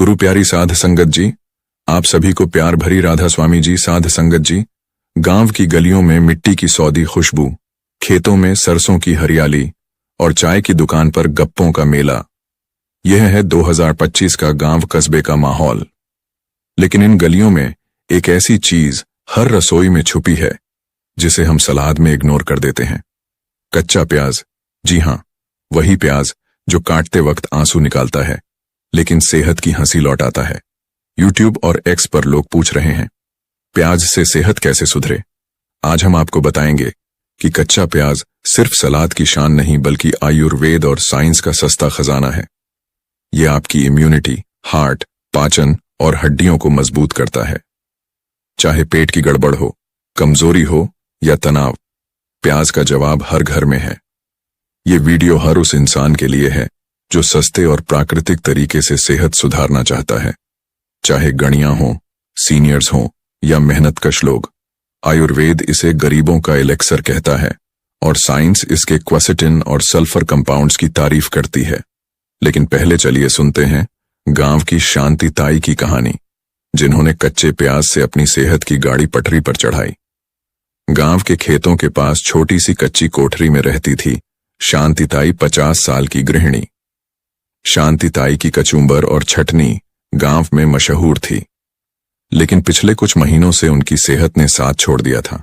गुरु प्यारी साध संगत जी, आप सभी को प्यार भरी राधा स्वामी जी। साध संगत जी, गांव की गलियों में मिट्टी की सौदी खुशबू, खेतों में सरसों की हरियाली और चाय की दुकान पर गप्पों का मेला, यह है 2025 का गांव कस्बे का माहौल। लेकिन इन गलियों में एक ऐसी चीज हर रसोई में छुपी है जिसे हम सलाद में इग्नोर कर देते हैं। कच्चा प्याज। जी हां, वही प्याज जो काटते वक्त आंसू निकालता है लेकिन सेहत की हंसी लौटाता है। यूट्यूब और एक्स पर लोग पूछ रहे हैं, प्याज से सेहत कैसे सुधरे? आज हम आपको बताएंगे कि कच्चा प्याज सिर्फ सलाद की शान नहीं बल्कि आयुर्वेद और साइंस का सस्ता खजाना है। यह आपकी इम्यूनिटी, हार्ट, पाचन और हड्डियों को मजबूत करता है। चाहे पेट की गड़बड़ हो, कमजोरी हो या तनाव, प्याज का जवाब हर घर में है। ये वीडियो हर उस इंसान के लिए है जो सस्ते और प्राकृतिक तरीके से सेहत सुधारना चाहता है। चाहे गणियां हों, सीनियर्स हों या मेहनतकश लोग, आयुर्वेद इसे गरीबों का एलेक्सर कहता है और साइंस इसके क्वेसिटिन और सल्फर कंपाउंड्स की तारीफ करती है। लेकिन पहले चलिए सुनते हैं गांव की शांति ताई की कहानी, जिन्होंने कच्चे प्याज से अपनी सेहत की गाड़ी पटरी पर चढ़ाई। गांव के खेतों के पास छोटी सी कच्ची कोठरी में रहती थी शांति ताई, 50 साल की गृहिणी। शांति ताई की कचूंबर और छटनी गांव में मशहूर थी, लेकिन पिछले कुछ महीनों से उनकी सेहत ने साथ छोड़ दिया था।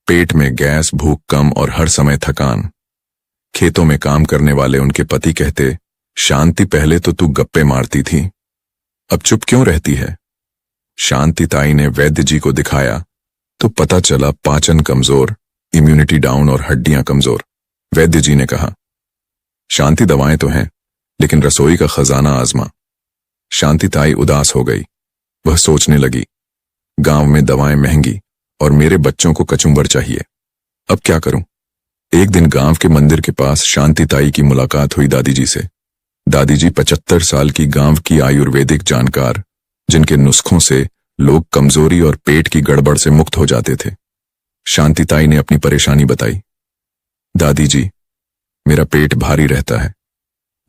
पेट में गैस, भूख कम और हर समय थकान। खेतों में काम करने वाले उनके पति कहते, शांति पहले तो तू गप्पे मारती थी, अब चुप क्यों रहती है? शांति ताई ने वैद्य जी को दिखाया तो पता चला पाचन कमजोर, इम्यूनिटी डाउन और हड्डियां कमजोर। वैद्य जी ने कहा, शांति दवाएं तो हैं लेकिन रसोई का खजाना आजमा। शांति ताई उदास हो गई। वह सोचने लगी, गांव में दवाएं महंगी और मेरे बच्चों को कचुम्बर चाहिए, अब क्या करूं? एक दिन गांव के मंदिर के पास शांति ताई की मुलाकात हुई दादी जी से। दादी जी 75 साल की, गांव की आयुर्वेदिक जानकार, जिनके नुस्खों से लोग कमजोरी और पेट की गड़बड़ से मुक्त हो जाते थे। शांति ताई ने अपनी परेशानी बताई। दादी जी, मेरा पेट भारी रहता है,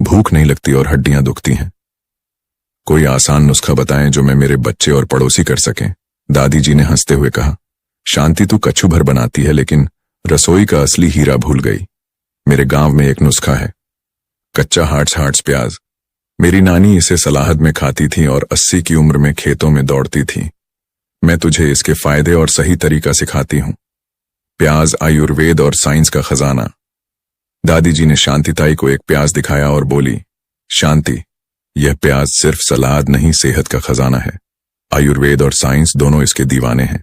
भूख नहीं लगती और हड्डियां दुखती हैं। कोई आसान नुस्खा बताएं जो मैं मेरे बच्चे और पड़ोसी कर सकें। दादी जी ने हंसते हुए कहा, शांति तू कच्चू भर बनाती है लेकिन रसोई का असली हीरा भूल गई। मेरे गांव में एक नुस्खा है, कच्चा हार्ट्स प्याज। मेरी नानी इसे सलाहत में खाती थी और 80 की उम्र में खेतों में दौड़ती थी। मैं तुझे इसके फायदे और सही तरीका सिखाती हूं। प्याज आयुर्वेद और साइंस का खजाना। दादी जी ने शांति ताई को एक प्याज दिखाया और बोली, शांति, यह प्याज सिर्फ सलाद नहीं, सेहत का खजाना है। आयुर्वेद और साइंस दोनों इसके दीवाने हैं।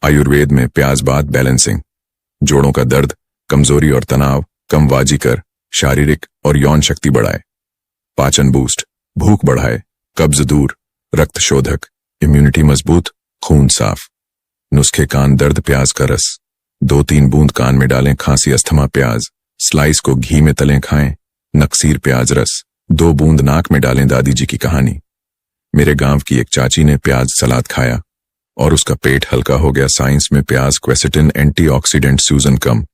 आयुर्वेद में प्याज बाद बैलेंसिंग, जोड़ों का दर्द, कमजोरी और तनाव कम वाजी कर शारीरिक और यौन शक्ति बढ़ाए। पाचन बूस्ट, भूख बढ़ाए, कब्ज दूर, रक्त शोधक, इम्यूनिटी मजबूत, खून साफ। नुस्खे कान दर्द, प्याज का रस 2-3 बूंद कान में डालें, खांसी अस्थमा प्याज, स्लाइस को घी में तलें खाएं। नक्सीर प्याज रस 2 बूंद नाक में डालें। दादी जी की कहानी। मेरे गांव की एक चाची ने प्याज सलाद खाया और उसका पेट हल्का हो गया। साइंस में प्याज क्वेसिटिन, एंटीऑक्सीडेंट, सूजन कम,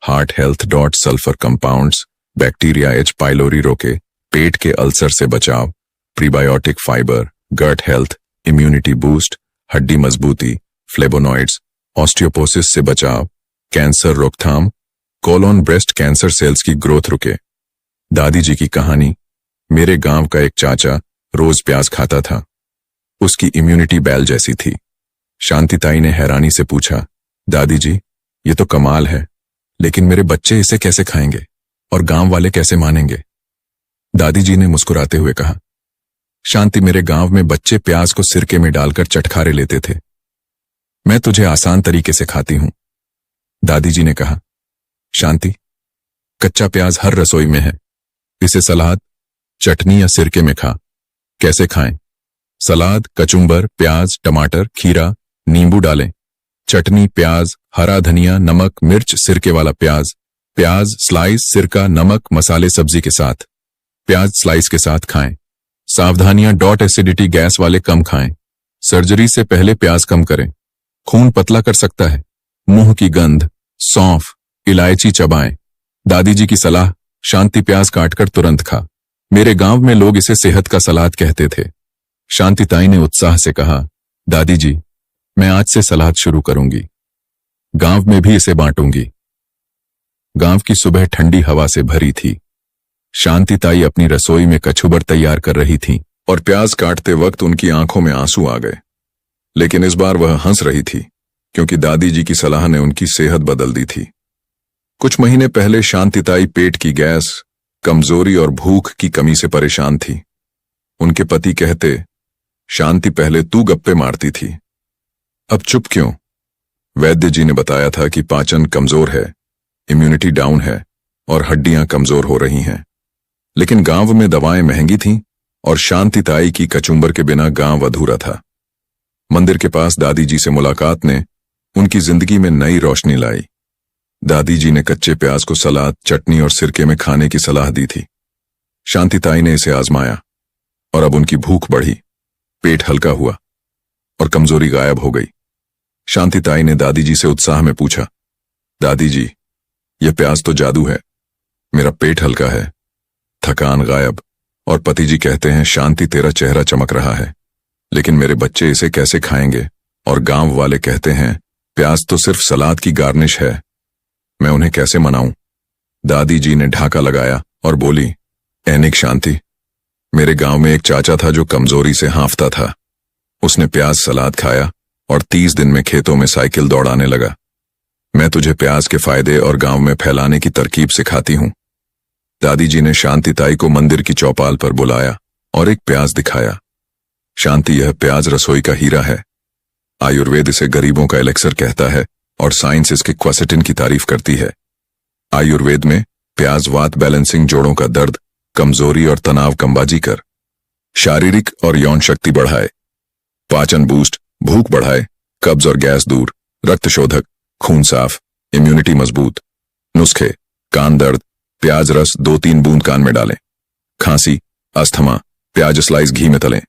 heart health, sulphur compounds, bacteria H pylori रोके, पेट के अल्सर से बचाव, prebiotic fibre, gut health, immunity boost, हड्डी मजबूती, फ्लेवोनॉइड्स, ऑस्टियोपोसिस से बचाव, कैंसर रोकथाम, कोलोन ब्रेस्ट कैंसर सेल्स की ग्रोथ रुके। दादी जी की कहानी। मेरे गांव का एक चाचा रोज प्याज खाता था, उसकी इम्यूनिटी बैल जैसी थी। शांति ताई ने हैरानी से पूछा, दादी जी, ये तो कमाल है, लेकिन मेरे बच्चे इसे कैसे खाएंगे और गांव वाले कैसे मानेंगे? दादी जी ने मुस्कुराते हुए कहा, शांति, मेरे गांव में बच्चे प्याज को सिरके में डालकर चटखारे लेते थे, मैं तुझे आसान तरीके से खाती हूं। दादी जी ने कहा, शांति, कच्चा प्याज हर रसोई में है, इसे सलाद, चटनी या सिरके में खा। कैसे खाएं? सलाद, कचुम्बर, प्याज, टमाटर, खीरा, नींबू डालें। चटनी, प्याज, हरा धनिया, नमक, मिर्च, सिरके वाला प्याज। प्याज स्लाइस, सिरका, नमक, मसाले, सब्जी के साथ। प्याज स्लाइस के साथ खाएं। सावधानियां, एसिडिटी, गैस वाले कम खाएं। सर्जरी से पहले प्याज कम करें, खून पतला कर सकता है। मुंह की गंध, सौंफ, इलायची चबाएं। दादी जी की सलाह, शांति, प्याज काटकर तुरंत खा। मेरे गांव में लोग इसे सेहत का सलाद कहते थे। शांतिताई ने उत्साह से कहा, दादी जी, मैं आज से सलाद शुरू करूंगी। गांव में भी इसे बांटूंगी। गांव की सुबह ठंडी हवा से भरी थी। शांतिताई अपनी रसोई में कचुबर तैयार कर रही थी और प्याज काटते वक्त उनकी आंखों में आंसू आ गए। लेकिन इस बार वह हंस रही थी, क्योंकि दादी जी की सलाह ने उनकी सेहत बदल दी थी। कुछ महीने पहले शांतिताई पेट की गैस, कमजोरी और भूख की कमी से परेशान थी। उनके पति कहते, शांति, पहले तू गप्पे मारती थी, अब चुप क्यों? वैद्य जी ने बताया था कि पाचन कमजोर है, इम्यूनिटी डाउन है और हड्डियां कमजोर हो रही हैं। लेकिन गांव में दवाएं महंगी थीं और शांतिताई की कचुंबर के बिना गांव अधूरा था। मंदिर के पास दादी जी से मुलाकात ने उनकी जिंदगी में नई रोशनी लाई। दादी जी ने कच्चे प्याज को सलाद, चटनी और सिरके में खाने की सलाह दी थी। शांतिताई ने इसे आजमाया और अब उनकी भूख बढ़ी, पेट हल्का हुआ और कमजोरी गायब हो गई। शांतिताई ने दादी जी से उत्साह में पूछा, दादी जी, यह प्याज तो जादू है। मेरा पेट हल्का है, थकान गायब और पति जी कहते हैं, शांति, तेरा चेहरा चमक रहा है। लेकिन मेरे बच्चे इसे कैसे खाएंगे? और गांव वाले कहते हैं, प्याज तो सिर्फ सलाद की गार्निश है। मैं उन्हें कैसे मनाऊं? दादी जी ने ढाका लगाया और बोली, ऐनिक शांति, मेरे गांव में एक चाचा था जो कमजोरी से हांफता था। उसने प्याज सलाद खाया और 30 दिन में खेतों में साइकिल दौड़ाने लगा। मैं तुझे प्याज के फायदे और गांव में फैलाने की तरकीब सिखाती हूं। दादी जी ने शांतिताई को मंदिर की चौपाल पर बुलाया और एक प्याज दिखाया। शांति, यह प्याज रसोई का हीरा है। आयुर्वेद इसे गरीबों का एलेक्सर कहता है और साइंस इसके क्वेसेटिन की तारीफ करती है। आयुर्वेद में प्याज वात बैलेंसिंग, जोड़ों का दर्द, कमजोरी और तनाव कमबाजी कर, शारीरिक और यौन शक्ति बढ़ाए, पाचन बूस्ट, भूख बढ़ाए, कब्ज और गैस दूर, रक्त शोधक, खून साफ, इम्यूनिटी मजबूत। नुस्खे, कान दर्द, प्याज रस 2-3 बूंद कान में डालें। खांसी, अस्थमा, प्याज स्लाइस घी में तलें।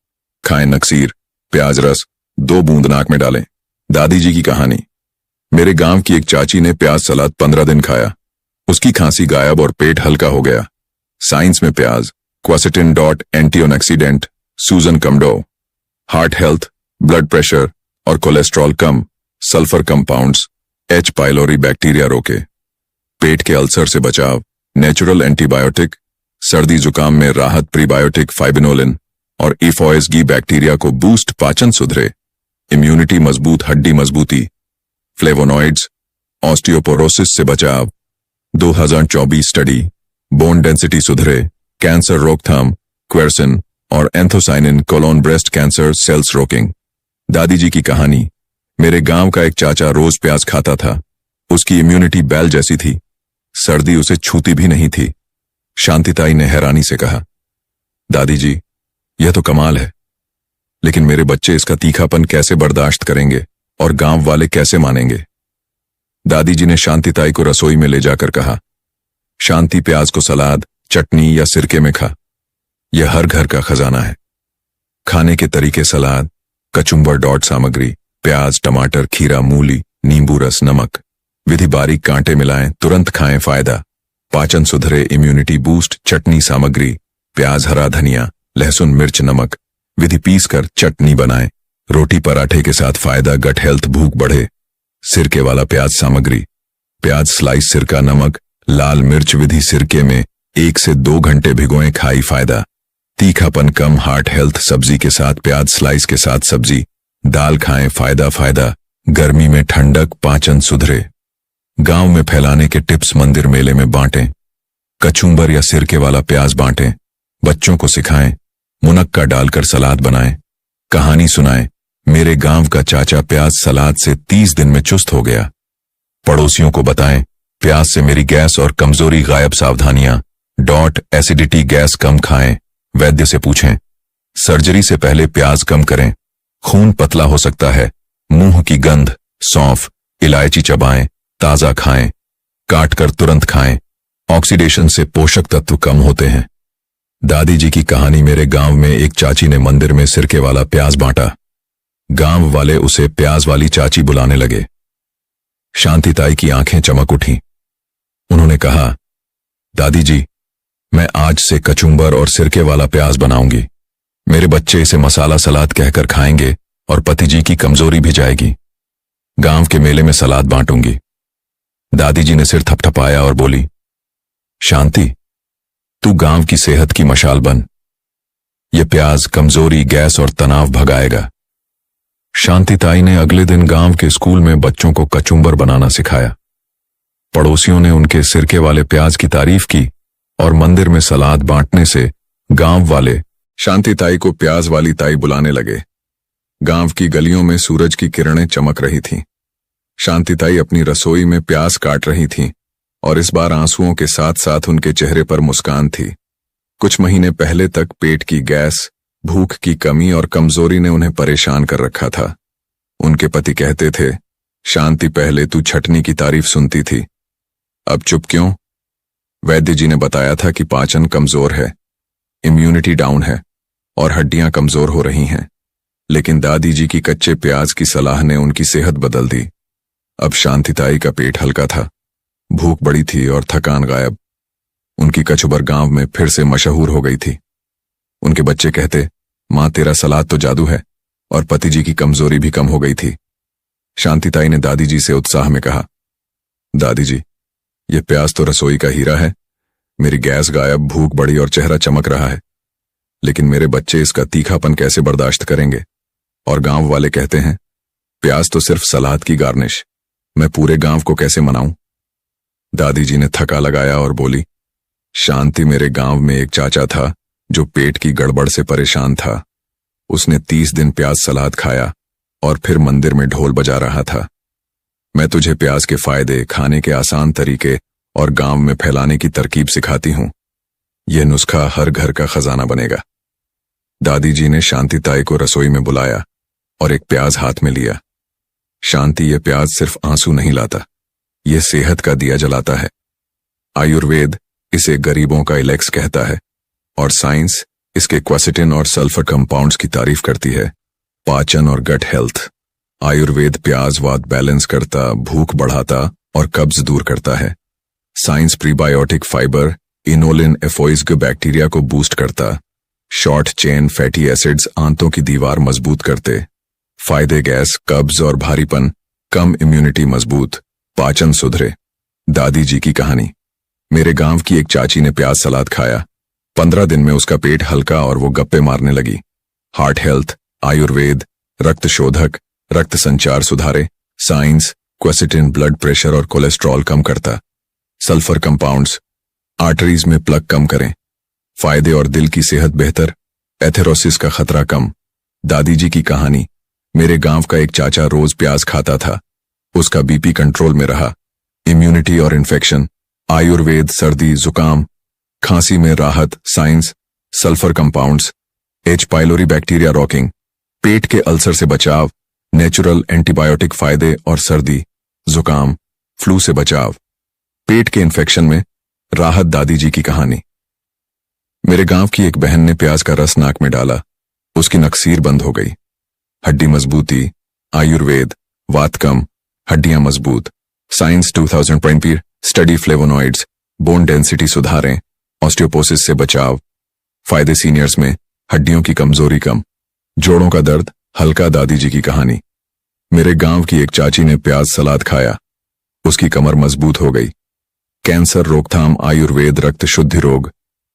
खाएं नक्सीर, प्याज रस 2 बूंद नाक में डालें। दादी जी की कहानी। मेरे गांव की एक चाची ने प्याज सलाद 15 दिन खाया। उसकी खांसी गायब और पेट हल्का हो गया। साइंस में प्याज, क्वेसेटिन डॉट एंटीऑक्सीडेंट, सूजन कमडो, हार्ट हेल्थ, ब्लड प्रेशर और कोलेस्ट्रॉल कम, sulphur compounds, H pylori bacteria रोके, पेट के अल्सर से बचाव, नेचुरल एंटीबायोटिक, सर्दी जुकाम में राहत, प्रीबायोटिक, फाइबिनोलिन और इफोएस गी बैक्टीरिया को बूस्ट, पाचन सुधरे, इम्यूनिटी मजबूत, हड्डी मजबूती, फ्लेवोनॉइड्स, ऑस्टियोपोरोसिस से बचाव, 2024 स्टडी, बोन डेंसिटी सुधरे, कैंसर रोकथाम, क्वेरसिन और anthocyanin, colon breast cancer cells रोकिंग। दादी जी की कहानी। मेरे गांव का एक चाचा रोज प्याज खाता था। उसकी इम्यूनिटी बैल जैसी थी, सर्दी उसे छूती भी नहीं थी। शांतिताई ने हैरानी से कहा, दादी जी, यह तो कमाल है, लेकिन मेरे बच्चे इसका तीखापन कैसे बर्दाश्त करेंगे और गांव वाले कैसे मानेंगे? दादी जी ने शांतिताई को रसोई में ले जाकर कहा, शांति, प्याज को सलाद, चटनी या सिरके में खा। यह हर घर का खजाना है। खाने के तरीके, सलाद, कचुंबर डॉट सामग्री, प्याज, टमाटर, खीरा, मूली, नींबू रस, नमक। विधि, बारीक कांटे मिलाएं, तुरंत खाएं, फायदा, पाचन सुधरे, इम्यूनिटी बूस्ट। चटनी सामग्री, प्याज, हरा धनिया, लहसुन, मिर्च, नमक। विधि, पीस कर चटनी बनाएं, रोटी पराठे के साथ फायदा, गट हेल्थ, भूख बढ़े। सिरके वाला प्याज सामग्री, प्याज स्लाइस, सिरका, नमक, लाल मिर्च। विधि, सिरके में 1 से 2 घंटे भिगोएं, खाई, फायदा, तीखापन कम, हार्ट हेल्थ। सब्जी के साथ, प्याज स्लाइस के साथ सब्जी, दाल खाएं, फायदा, गर्मी में ठंडक, पाचन सुधरे। गांव में फैलाने के टिप्स, मंदिर मेले में बांटें, कचुंबर या सिरके वाला प्याज बांटें, बच्चों को सिखाएं, मुनक्का डालकर सलाद बनाएं, कहानी सुनाएं, मेरे गांव का चाचा प्याज सलाद से 30 दिन में चुस्त हो गया। पड़ोसियों को बताएं, प्याज से मेरी गैस और कमजोरी गायब। सावधानियां, डॉट एसिडिटी, गैस कम खाएं, वैद्य से पूछें, सर्जरी से पहले प्याज कम करें, खून पतला हो सकता है, मुंह की गंध, सौंफ, इलायची चबाएं, ताजा खाएं, काट कर तुरंत खाएं, ऑक्सीडेशन से पोषक तत्व कम होते हैं। दादी जी की कहानी। मेरे गांव में एक चाची ने मंदिर में सिरके वाला प्याज बांटा। गांव वाले उसे प्याज वाली चाची बुलाने लगे। शांतिताई की आंखें चमक उठीं। उन्होंने कहा, दादी जी, मैं आज से कचुंबर और सिरके वाला प्याज बनाऊंगी। मेरे बच्चे इसे मसाला सलाद कहकर खाएंगे और पति जी की कमजोरी भी जाएगी। गांव के मेले में सलाद बांटूंगी। दादी जी ने सिर थपथपाया और बोली, शांति, तू गांव की सेहत की मशाल बन। ये प्याज कमजोरी, गैस और तनाव भगाएगा। शांति ताई ने अगले दिन गांव के स्कूल में बच्चों को कचुम्बर बनाना सिखाया। पड़ोसियों ने उनके सिरके वाले प्याज की तारीफ की और मंदिर में सलाद बांटने से गांव वाले शांति ताई को प्याज वाली ताई बुलाने लगे। गांव की गलियों में सूरज की किरणें चमक रही थीं। शांति ताई अपनी रसोई में प्याज काट रही थीं और इस बार आंसुओं के साथ साथ उनके चेहरे पर मुस्कान थी। कुछ महीने पहले तक पेट की गैस, भूख की कमी और कमजोरी ने उन्हें परेशान कर रखा था। उनके पति कहते थे, शांति, पहले तू छटनी की तारीफ सुनती थी, अब चुप क्यों? वैद्य जी ने बताया था कि पाचन कमजोर है, इम्यूनिटी डाउन है और हड्डियां कमजोर हो रही हैं। लेकिन दादी जी की कच्चे प्याज की सलाह ने उनकी सेहत बदल दी। अब शांतिताई का पेट हल्का था, भूख बड़ी थी और थकान गायब। उनकी कचुबर गांव में फिर से मशहूर हो गई थी। उनके बच्चे कहते, मां, तेरा सलाद तो जादू है, और पति जी की कमजोरी भी कम हो गई थी। शांतिताई ने दादी जी से उत्साह में कहा, दादी जी, ये प्याज तो रसोई का हीरा है। मेरी गैस गायब, भूख बढ़ी और चेहरा चमक रहा है। लेकिन मेरे बच्चे इसका तीखापन कैसे बर्दाश्त करेंगे? और गांव वाले कहते हैं, प्याज तो सिर्फ सलाद की गार्निश, मैं पूरे गांव को कैसे मनाऊं? दादी जी ने थका लगाया और बोली, शांति, मेरे गांव में एक चाचा था जो पेट की गड़बड़ से परेशान था। उसने 30 दिन प्याज सलाद खाया और फिर मंदिर में ढोल बजा रहा था। मैं तुझे प्याज के फायदे, खाने के आसान तरीके और गांव में फैलाने की तरकीब सिखाती हूं। यह नुस्खा हर घर का खजाना बनेगा। दादी जी ने शांतिताई को रसोई में बुलाया और एक प्याज हाथ में लिया। शांति, ये प्याज सिर्फ आंसू नहीं लाता, ये सेहत का दिया जलाता है। आयुर्वेद इसे गरीबों का इलेक्स कहता है और साइंस इसके क्वेसिटिन और सल्फर कंपाउंड्स की तारीफ करती है। पाचन और गट हेल्थ। आयुर्वेद प्याज वात बैलेंस करता, भूख बढ़ाता और कब्ज दूर करता है। साइंस प्रीबायोटिक फाइबर, इनोलिन, एफोइज बैक्टीरिया को बूस्ट करता। शॉर्ट चेन फैटी एसिड्स आंतों की दीवार मजबूत करते। फायदे, गैस, कब्ज और भारीपन कम, इम्यूनिटी मजबूत, पाचन सुधरे। दादी जी की कहानी। मेरे गांव की एक चाची ने प्याज सलाद खाया। 15 दिन में उसका पेट हल्का और वो गप्पे मारने लगी। हार्ट हेल्थ, आयुर्वेद, रक्त शोधक, रक्त संचार सुधारे। साइंस, क्वेसिटिन ब्लड प्रेशर और कोलेस्ट्रॉल कम करता। सल्फर कंपाउंड्स, आर्टरीज में प्लग कम करें। फायदे और दिल की सेहत बेहतर, एथेरोसिस का खतरा कम। दादी जी की कहानी। मेरे गांव का एक चाचा रोज प्याज खाता था। उसका बीपी कंट्रोल में रहा। इम्यूनिटी और इन्फेक्शन, आयुर्वेद, सर्दी, जुकाम, खांसी में राहत। Science, sulphur compounds, H pylori bacteria रॉकिंग, पेट के अल्सर से बचाव। नेचुरल एंटीबायोटिक फायदे और सर्दी, जुकाम, फ्लू से बचाव, पेट के इन्फेक्शन में राहत। दादी जी की कहानी। मेरे गांव की एक बहन ने प्याज का रस नाक में डाला, उसकी नक्सीर बंद हो गई। हड्डी मजबूती, आयुर्वेद, वात कम, हड्डियां मजबूत। Science 2020 study flavonoids, bone density सुधारें, ऑस्टियोपोसिस से बचाव। फायदे सीनियर्स में, हड्डियों की कमजोरी कम, जोड़ों का दर्द हल्का। दादी जी की कहानी। मेरे गांव की एक चाची ने प्याज सलाद खाया, उसकी कमर मजबूत हो गई। कैंसर रोकथाम, आयुर्वेद, रक्त शुद्धि रोग,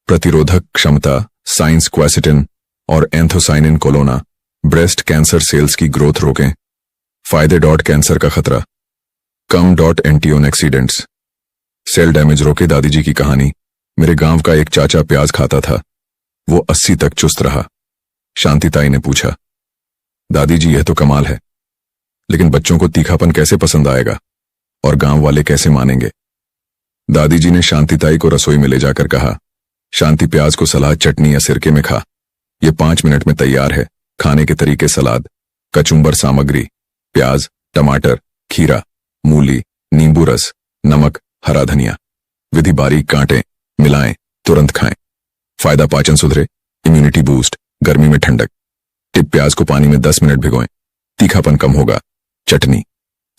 प्रतिरोधक क्षमता। साइंस, क्वेसिटिन और एंथोसाइनिन कोलोना, ब्रेस्ट कैंसर सेल्स की ग्रोथ रोकें। फायदे, डॉट कैंसर का खतरा कम, डॉट एंटीओनेक्सीडेंट्स, सेल डैमेज रोके। दादी जी की कहानी। मेरे गांव का एक चाचा प्याज खाता था, वो 80 तक चुस्त रहा। शांतिताई ने पूछा, दादी जी, यह तो कमाल है, लेकिन बच्चों को तीखापन कैसे पसंद आएगा और गांव वाले कैसे मानेंगे? दादी जी ने शांतिताई को रसोई में ले जाकर कहा, शांति, प्याज को सलाद, चटनी या सिरके में खा, ये 5 मिनट में तैयार है। खाने के तरीके, सलाद, कचुम्बर सामग्री, प्याज, टमाटर, खीरा, मूली, नींबू रस, नमक, हरा धनिया। विधि, बारीक काटें, मिलाएं, तुरंत खाएं। फायदा, पाचन सुधरे, इम्यूनिटी बूस्ट, गर्मी में ठंडक। टिप, प्याज को पानी में 10 मिनट भिगोएं, तीखापन कम होगा। चटनी।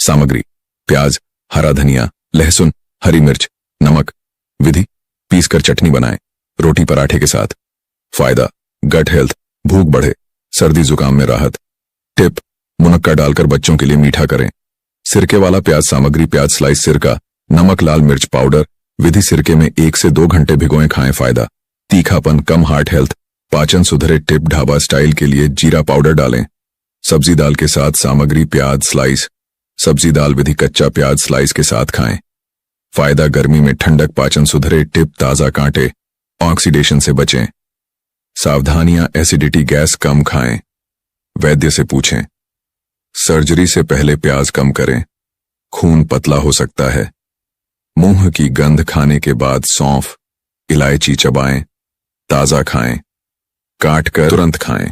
सामग्री, प्याज, हरा धनिया, लहसुन, हरी मिर्च, नमक। विधि, पीसकर चटनी बनाएं, रोटी पराठे के साथ। फायदा, गट हेल्थ, भूख बढ़े, सर्दी जुकाम में राहत। टिप: मुनक्का डालकर बच्चों के लिए मीठा करें। सिरके वाला प्याज सामग्री: प्याज स्लाइस, सिरका, नमक, लाल मिर्च पाउडर। विधि: सिरके में 1 से 2 घंटे भिगोएं, खाएं। फायदा: तीखापन कम, हार्ट हेल्थ, पाचन सुधरे। टिप: ढाबा स्टाइल के लिए जीरा पाउडर डालें। सब्जी दाल के साथ सामग्री: प्याज स्लाइस, सब्जी दाल। विधि: कच्चा प्याज स्लाइस के साथ खाएं। फायदा: गर्मी में ठंडक, पाचन सुधरे। टिप: ताजा कांटे, ऑक्सीडेशन से बचें। सावधानियां: एसिडिटी, गैस कम खाएं। वैद्य से पूछें। सर्जरी से पहले प्याज कम करें, खून पतला हो सकता है। मुंह की गंध: खाने के बाद सौंफ, इलायची चबाएं, ताजा खाएं, काट कर तुरंत खाएं।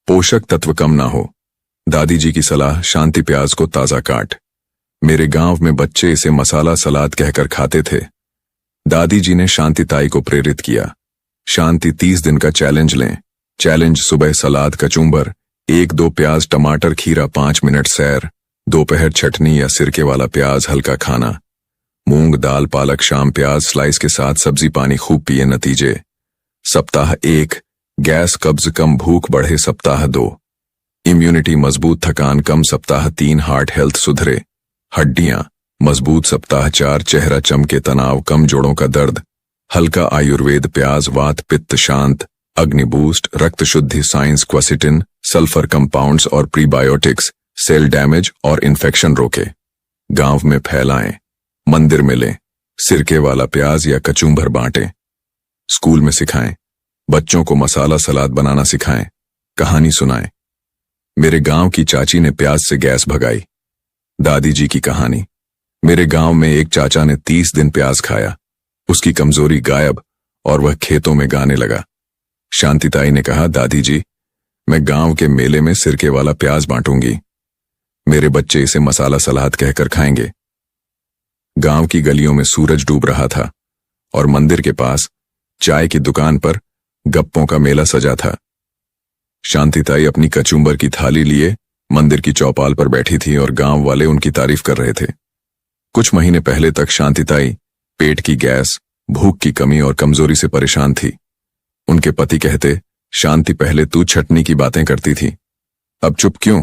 पोषक तत्व कम ना हो। दादी जी की सलाह: शांति, प्याज को ताजा काट। मेरे गांव में बच्चे इसे मसाला सलाद कहकर खाते थे। दादी जी ने शांति ताई को प्रेरित किया। शांति 30 दिन का चैलेंज लें। चैलेंज: सुबह सलाद, कचुम्बर, 1-2 प्याज, टमाटर, खीरा, 5 मिनट सैर, दोपहर चटनी या सिरके वाला प्याज, हल्का खाना, मूंग दाल, पालक, शाम प्याज स्लाइस के साथ सब्जी, पानी खूब पिए। नतीजे: सप्ताह 1 गैस कब्ज कम, भूख बढ़े। सप्ताह 2 इम्यूनिटी मजबूत, थकान कम। सप्ताह 3 हार्ट हेल्थ सुधरे, हड्डियां मजबूत। सप्ताह 4 चेहरा चमके, तनाव कम, जोड़ों का दर्द हल्का। आयुर्वेद: प्याज वात पित्त शांत, अग्नि बूस्ट, रक्त शुद्धि। साइंस: क्वसिटिन, सल्फर कंपाउंड्स और प्रीबायोटिक्स, सेल डैमेज और इन्फेक्शन रोके। गांव में फैलाएं, मंदिर में लें। सिरके वाला प्याज या कचुम्बर बांटें। स्कूल में सिखाएं, बच्चों को मसाला सलाद बनाना सिखाएं। कहानी सुनाएं। मेरे गांव की चाची ने प्याज से गैस भगाई। दादी जी की कहानी: मेरे गांव में एक चाचा ने 30 दिन प्याज खाया, उसकी कमजोरी गायब और वह खेतों में गाने लगा। शांतिताई ने कहा, दादी जी, मैं गांव के मेले में सिरके वाला प्याज बांटूंगी, मेरे बच्चे इसे मसाला सलाद कहकर खाएंगे। गांव की गलियों में सूरज डूब रहा था और मंदिर के पास चाय की दुकान पर गप्पों का मेला सजा था। शांतिताई अपनी कचुम्बर की थाली लिए मंदिर की चौपाल पर बैठी थी और गांव वाले उनकी तारीफ कर रहे थे। कुछ महीने पहले तक शांतिताई पेट की गैस, भूख की कमी और कमजोरी से परेशान थी। उनके पति कहते, शांति, पहले तू छटनी की बातें करती थी, अब चुप क्यों?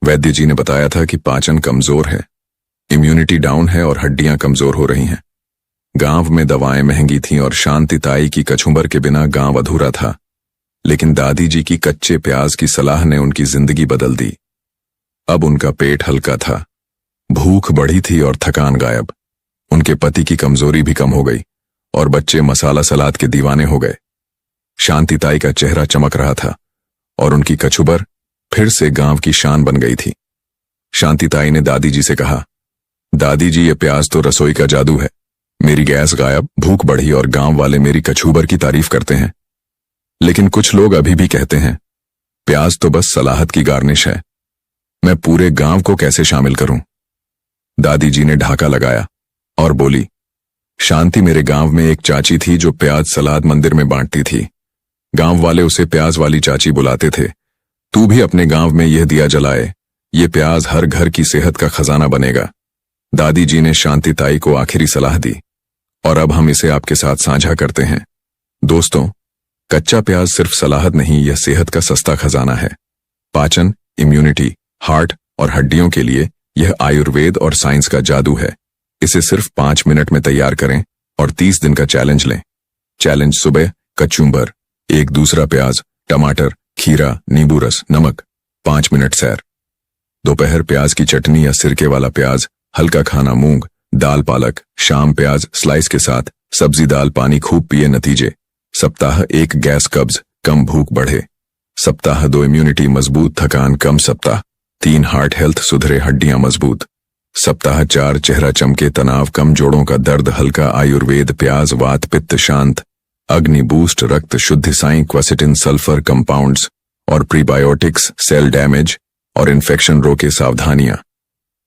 वैद्य जी ने बताया था कि पाचन कमजोर है, इम्यूनिटी डाउन है और हड्डियां कमजोर हो रही हैं। गांव में दवाएं महंगी थीं और शांतिताई की कचुम्बर के बिना गांव अधूरा था। लेकिन दादी जी की कच्चे प्याज की सलाह ने उनकी जिंदगी बदल दी। अब उनका पेट हल्का था, भूख बढ़ी थी और थकान गायब। उनके पति की कमजोरी भी कम हो गई और बच्चे मसाला सलाद के दीवाने हो गए। शांतिताई का चेहरा चमक रहा था और उनकी कचुम्बर फिर से गांव की शान बन गई थी। शांतिताई ने दादी जी से कहा, दादी जी, ये प्याज तो रसोई का जादू है। मेरी गैस गायब, भूख बढ़ी और गांव वाले मेरी कचुम्बर की तारीफ करते हैं। लेकिन कुछ लोग अभी भी कहते हैं, प्याज तो बस सलाहत की गार्निश है। मैं पूरे गांव को कैसे शामिल करूं? दादी जी ने ढाका लगाया और बोली, शांति, मेरे गांव में एक चाची थी जो प्याज सलाद मंदिर में बांटती थी। गांव वाले उसे प्याज वाली चाची बुलाते थे। तू भी अपने गांव में यह दिया जलाए, ये प्याज हर घर की सेहत का खजाना बनेगा। दादी जी ने शांतिताई को आखिरी सलाह दी और अब हम इसे आपके साथ साझा करते हैं। दोस्तों, कच्चा प्याज सिर्फ सलाहत नहीं, यह सेहत का सस्ता खजाना है। पाचन, इम्यूनिटी, हार्ट और हड्डियों के लिए यह आयुर्वेद और साइंस का जादू है। इसे सिर्फ 5 मिनट में तैयार करें और 30 दिन का चैलेंज लें। चैलेंज: सुबह कचुम्बर, 1 दूसरा प्याज, टमाटर, खीरा, नींबू रस, नमक, 5 मिनट सैर, दोपहर प्याज की चटनी या सिरके वाला प्याज, हल्का खाना, मूंग दाल, पालक, शाम प्याज स्लाइस के साथ सब्जी दाल, पानी खूब पिए। नतीजे: सप्ताह 1 गैस कब्ज कम, भूख बढ़े। सप्ताह 2 इम्यूनिटी मजबूत, थकान कम। सप्ताह 3 हार्ट हेल्थ सुधरे, हड्डियां मजबूत। सप्ताह 4 चेहरा चमके, तनाव कम, जोड़ों का दर्द हल्का। आयुर्वेद: प्याज वात पित्त शांत, अग्नि बूस्ट, रक्त शुद्धि। साइंस: क्वसिटिन, सल्फर कंपाउंड्स और प्रीबायोटिक्स, सेल डैमेज और इन्फेक्शन रोके। सावधानियां: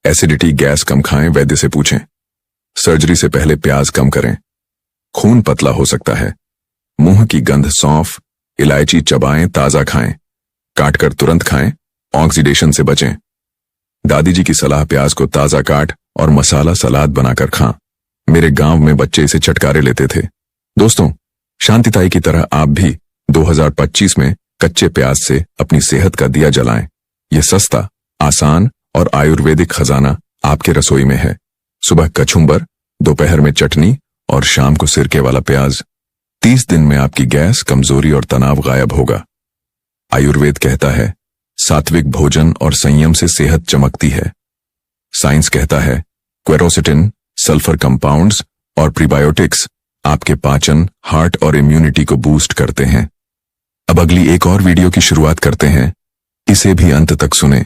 एसिडिटी, गैस कम खाएं। वैद्य से पूछें। सर्जरी से पहले प्याज कम करें, खून पतला हो सकता है। मुंह की गंध, सौंफ, इलायची चबाएं, ताजा खाएं, काटकर तुरंत खाएं, ऑक्सीडेशन से बचें। दादी जी की सलाह: प्याज को ताजा काट और मसाला सलाद बनाकर खां। मेरे गांव में बच्चे इसे चटकारे लेते थे। दोस्तों, शांतिताई की तरह आप भी 2025 में कच्चे प्याज से अपनी सेहत का दिया जलाएं। यह सस्ता, आसान और आयुर्वेदिक खजाना आपके रसोई में है। सुबह कचुम्बर, दोपहर में चटनी और शाम को सिरके वाला प्याज। 30 दिन में आपकी गैस, कमजोरी और तनाव गायब होगा। आयुर्वेद कहता है सात्विक भोजन और संयम से सेहत चमकती है। साइंस कहता है क्वेरोसिटिन, सल्फर कंपाउंड्स और प्रीबायोटिक्स आपके पाचन, हार्ट और इम्यूनिटी को बूस्ट करते हैं। अब अगली एक और वीडियो की शुरुआत करते हैं। इसे भी अंत तक सुने,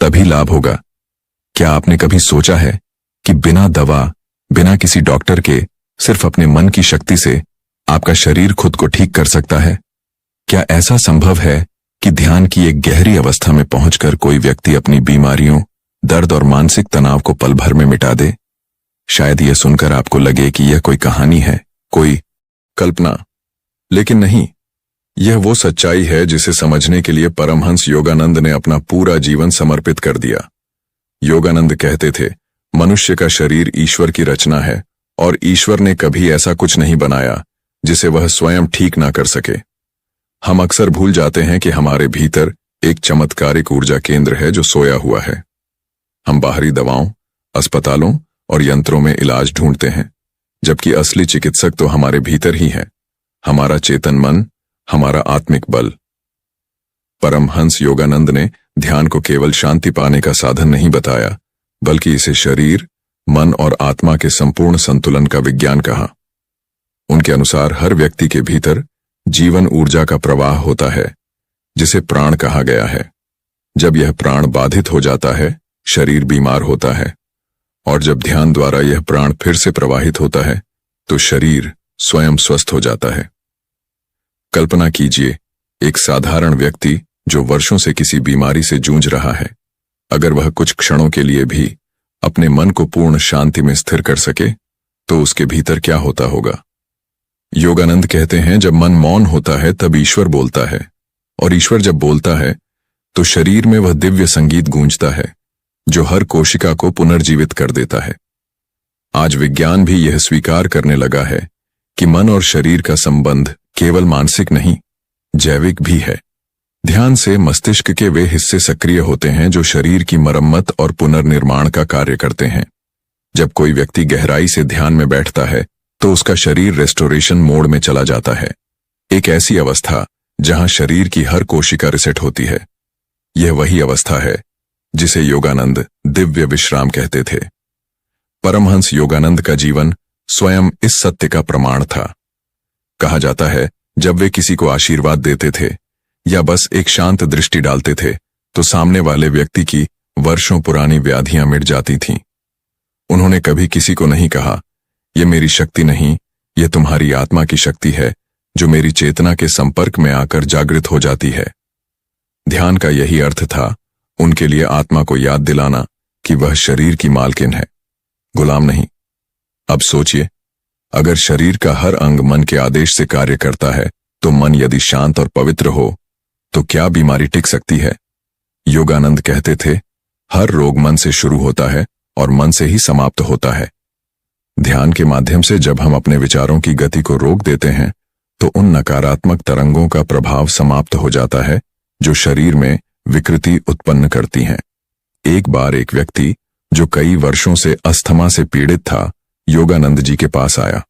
तभी लाभ होगा। क्या आपने कभी सोचा है कि बिना दवा, बिना किसी डॉक्टर के, सिर्फ अपने मन की शक्ति से आपका शरीर खुद को ठीक कर सकता है? क्या ऐसा संभव है कि ध्यान की एक गहरी अवस्था में पहुंचकर कोई व्यक्ति अपनी बीमारियों, दर्द और मानसिक तनाव को पल भर में मिटा दे? शायद यह सुनकर आपको लगे कि यह कोई कहानी है, कोई कल्पना, लेकिन नहीं, यह वो सच्चाई है जिसे समझने के लिए परमहंस योगानंद ने अपना पूरा जीवन समर्पित कर दिया। योगानंद कहते थे, मनुष्य का शरीर ईश्वर की रचना है और ईश्वर ने कभी ऐसा कुछ नहीं बनाया जिसे वह स्वयं ठीक ना कर सके। हम अक्सर भूल जाते हैं कि हमारे भीतर एक चमत्कारिक ऊर्जा केंद्र है जो सोया हुआ है। हम बाहरी दवाओं, अस्पतालों और यंत्रों में इलाज ढूंढते हैं, जबकि असली चिकित्सक तो हमारे भीतर ही है, हमारा चेतन मन, हमारा आत्मिक बल। परमहंस योगानंद ने ध्यान को केवल शांति पाने का साधन नहीं बताया, बल्कि इसे शरीर, मन और आत्मा के संपूर्ण संतुलन का विज्ञान कहा। उनके अनुसार हर व्यक्ति के भीतर जीवन ऊर्जा का प्रवाह होता है, जिसे प्राण कहा गया है। जब यह प्राण बाधित हो जाता है, शरीर बीमार होता है, और जब ध्यान द्वारा यह प्राण फिर से प्रवाहित होता है, तो शरीर स्वयं स्वस्थ हो जाता है। कल्पना कीजिए, एक साधारण व्यक्ति जो वर्षों से किसी बीमारी से जूझ रहा है, अगर वह कुछ क्षणों के लिए भी अपने मन को पूर्ण शांति में स्थिर कर सके, तो उसके भीतर क्या होता होगा? योगानंद कहते हैं, जब मन मौन होता है तब ईश्वर बोलता है, और ईश्वर जब बोलता है तो शरीर में वह दिव्य संगीत गूंजता है जो हर कोशिका को पुनर्जीवित कर देता है। आज विज्ञान भी यह स्वीकार करने लगा है कि मन और शरीर का संबंध केवल मानसिक नहीं, जैविक भी है। ध्यान से मस्तिष्क के वे हिस्से सक्रिय होते हैं जो शरीर की मरम्मत और पुनर्निर्माण का कार्य करते हैं। जब कोई व्यक्ति गहराई से ध्यान में बैठता है तो उसका शरीर रेस्टोरेशन मोड में चला जाता है, एक ऐसी अवस्था जहां शरीर की हर कोशिका रिसेट होती है। यह वही अवस्था है जिसे योगानंद दिव्य विश्राम कहते थे। परमहंस योगानंद का जीवन स्वयं इस सत्य का प्रमाण था। कहा जाता है, जब वे किसी को आशीर्वाद देते थे या बस एक शांत दृष्टि डालते थे, तो सामने वाले व्यक्ति की वर्षों पुरानी व्याधियां मिट जाती थीं। उन्होंने कभी किसी को नहीं कहा, यह मेरी शक्ति नहीं, यह तुम्हारी आत्मा की शक्ति है जो मेरी चेतना के संपर्क में आकर जागृत हो जाती है। ध्यान का यही अर्थ था, उनके लिए आत्मा को याद दिलाना कि वह शरीर की मालकिन है, गुलाम नहीं। अब सोचिए, अगर शरीर का हर अंग मन के आदेश से कार्य करता है, तो मन यदि शांत और पवित्र हो, तो क्या बीमारी टिक सकती है? योगानंद कहते थे, हर रोग मन से शुरू होता है और मन से ही समाप्त होता है। ध्यान के माध्यम से जब हम अपने विचारों की गति को रोक देते हैं, तो उन नकारात्मक तरंगों का प्रभाव समाप्त हो जाता है जो शरीर में विकृति उत्पन्न करती हैं। एक बार एक व्यक्ति जो कई वर्षों से अस्थमा से पीड़ित था, योगानंद जी के पास आया।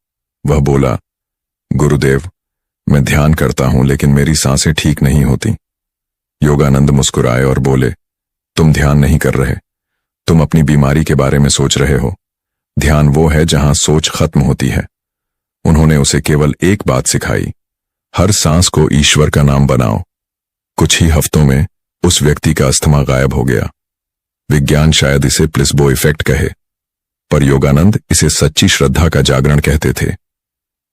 वह बोला, गुरुदेव, मैं ध्यान करता हूं लेकिन मेरी सांसें ठीक नहीं होती। योगानंद मुस्कुराए और बोले, तुम ध्यान नहीं कर रहे, तुम अपनी बीमारी के बारे में सोच रहे हो। ध्यान वो है जहां सोच खत्म होती है। उन्होंने उसे केवल एक बात सिखाई, हर सांस को ईश्वर का नाम बनाओ। कुछ ही हफ्तों में उस व्यक्ति का अस्थमा गायब हो गया। विज्ञान शायद इसे प्लेसबो इफेक्ट कहे, पर योगानंद इसे सच्ची श्रद्धा का जागरण कहते थे।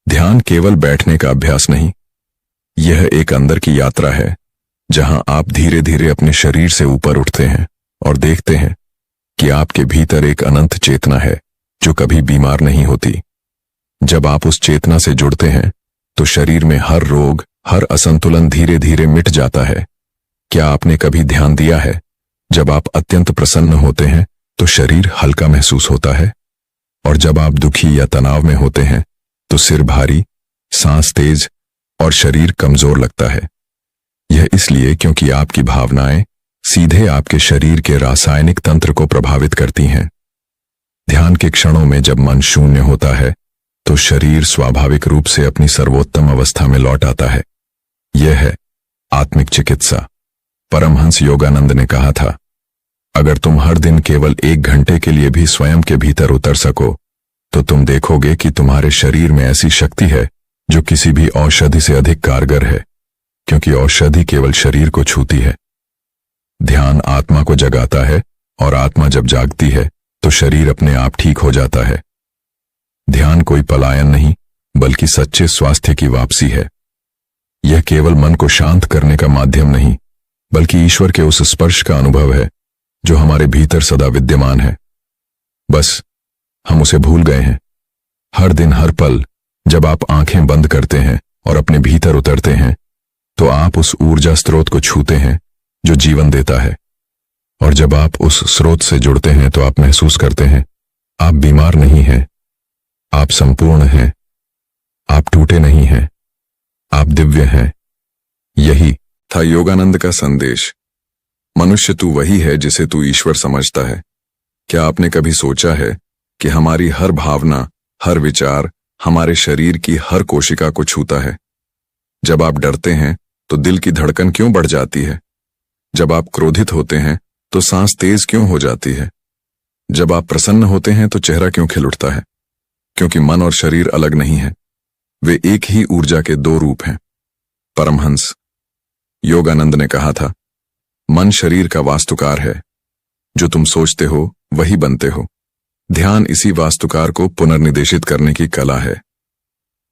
ध्यान केवल बैठने का अभ्यास नहीं, यह एक अंदर की यात्रा है जहां आप धीरे धीरे अपने शरीर से ऊपर उठते हैं और देखते हैं कि आपके भीतर एक अनंत चेतना है जो कभी बीमार नहीं होती। जब आप उस चेतना से जुड़ते हैं तो शरीर में हर रोग, हर असंतुलन धीरे धीरे मिट जाता है। क्या आपने कभी ध्यान दिया है, जब आप अत्यंत प्रसन्न होते हैं तो शरीर हल्का महसूस होता है, और जब आप दुखी या तनाव में होते हैं तो सिर भारी, सांस तेज और शरीर कमजोर लगता है। यह इसलिए क्योंकि आपकी भावनाएं सीधे आपके शरीर के रासायनिक तंत्र को प्रभावित करती हैं। ध्यान के क्षणों में जब मन शून्य होता है तो शरीर स्वाभाविक रूप से अपनी सर्वोत्तम अवस्था में लौट आता है। यह है आत्मिक चिकित्सा। परमहंस योगानंद ने कहा था, अगर तुम हर दिन केवल 1 घंटे के लिए भी स्वयं के भीतर उतर सको तो तुम देखोगे कि तुम्हारे शरीर में ऐसी शक्ति है जो किसी भी औषधि से अधिक कारगर है, क्योंकि औषधि केवल शरीर को छूती है। ध्यान आत्मा को जगाता है और आत्मा जब जागती है तो शरीर अपने आप ठीक हो जाता है। ध्यान कोई पलायन नहीं बल्कि सच्चे स्वास्थ्य की वापसी है। यह केवल मन को शांत करने का माध्यम नहीं बल्कि ईश्वर के उस स्पर्श का अनुभव है जो हमारे भीतर सदा विद्यमान है। बस हम उसे भूल गए हैं। हर दिन हर पल जब आप आंखें बंद करते हैं और अपने भीतर उतरते हैं तो आप उस ऊर्जा स्रोत को छूते हैं जो जीवन देता है। और जब आप उस स्रोत से जुड़ते हैं तो आप महसूस करते हैं आप बीमार नहीं हैं, आप संपूर्ण हैं, आप टूटे नहीं हैं, आप दिव्य हैं। यही था योगानंद का संदेश। मनुष्य तू वही है जिसे तू ईश्वर समझता है। क्या आपने कभी सोचा है कि हमारी हर भावना, हर विचार हमारे शरीर की हर कोशिका को छूता है? जब आप डरते हैं तो दिल की धड़कन क्यों बढ़ जाती है? जब आप क्रोधित होते हैं तो सांस तेज क्यों हो जाती है? जब आप प्रसन्न होते हैं तो चेहरा क्यों खिल उठता है? क्योंकि मन और शरीर अलग नहीं है, वे एक ही ऊर्जा के 2 रूप हैं। परमहंस योगानंद ने कहा था, मन शरीर का वास्तुकार है, जो तुम सोचते हो वही बनते हो। ध्यान इसी वास्तुकार को पुनर्निर्देशित करने की कला है।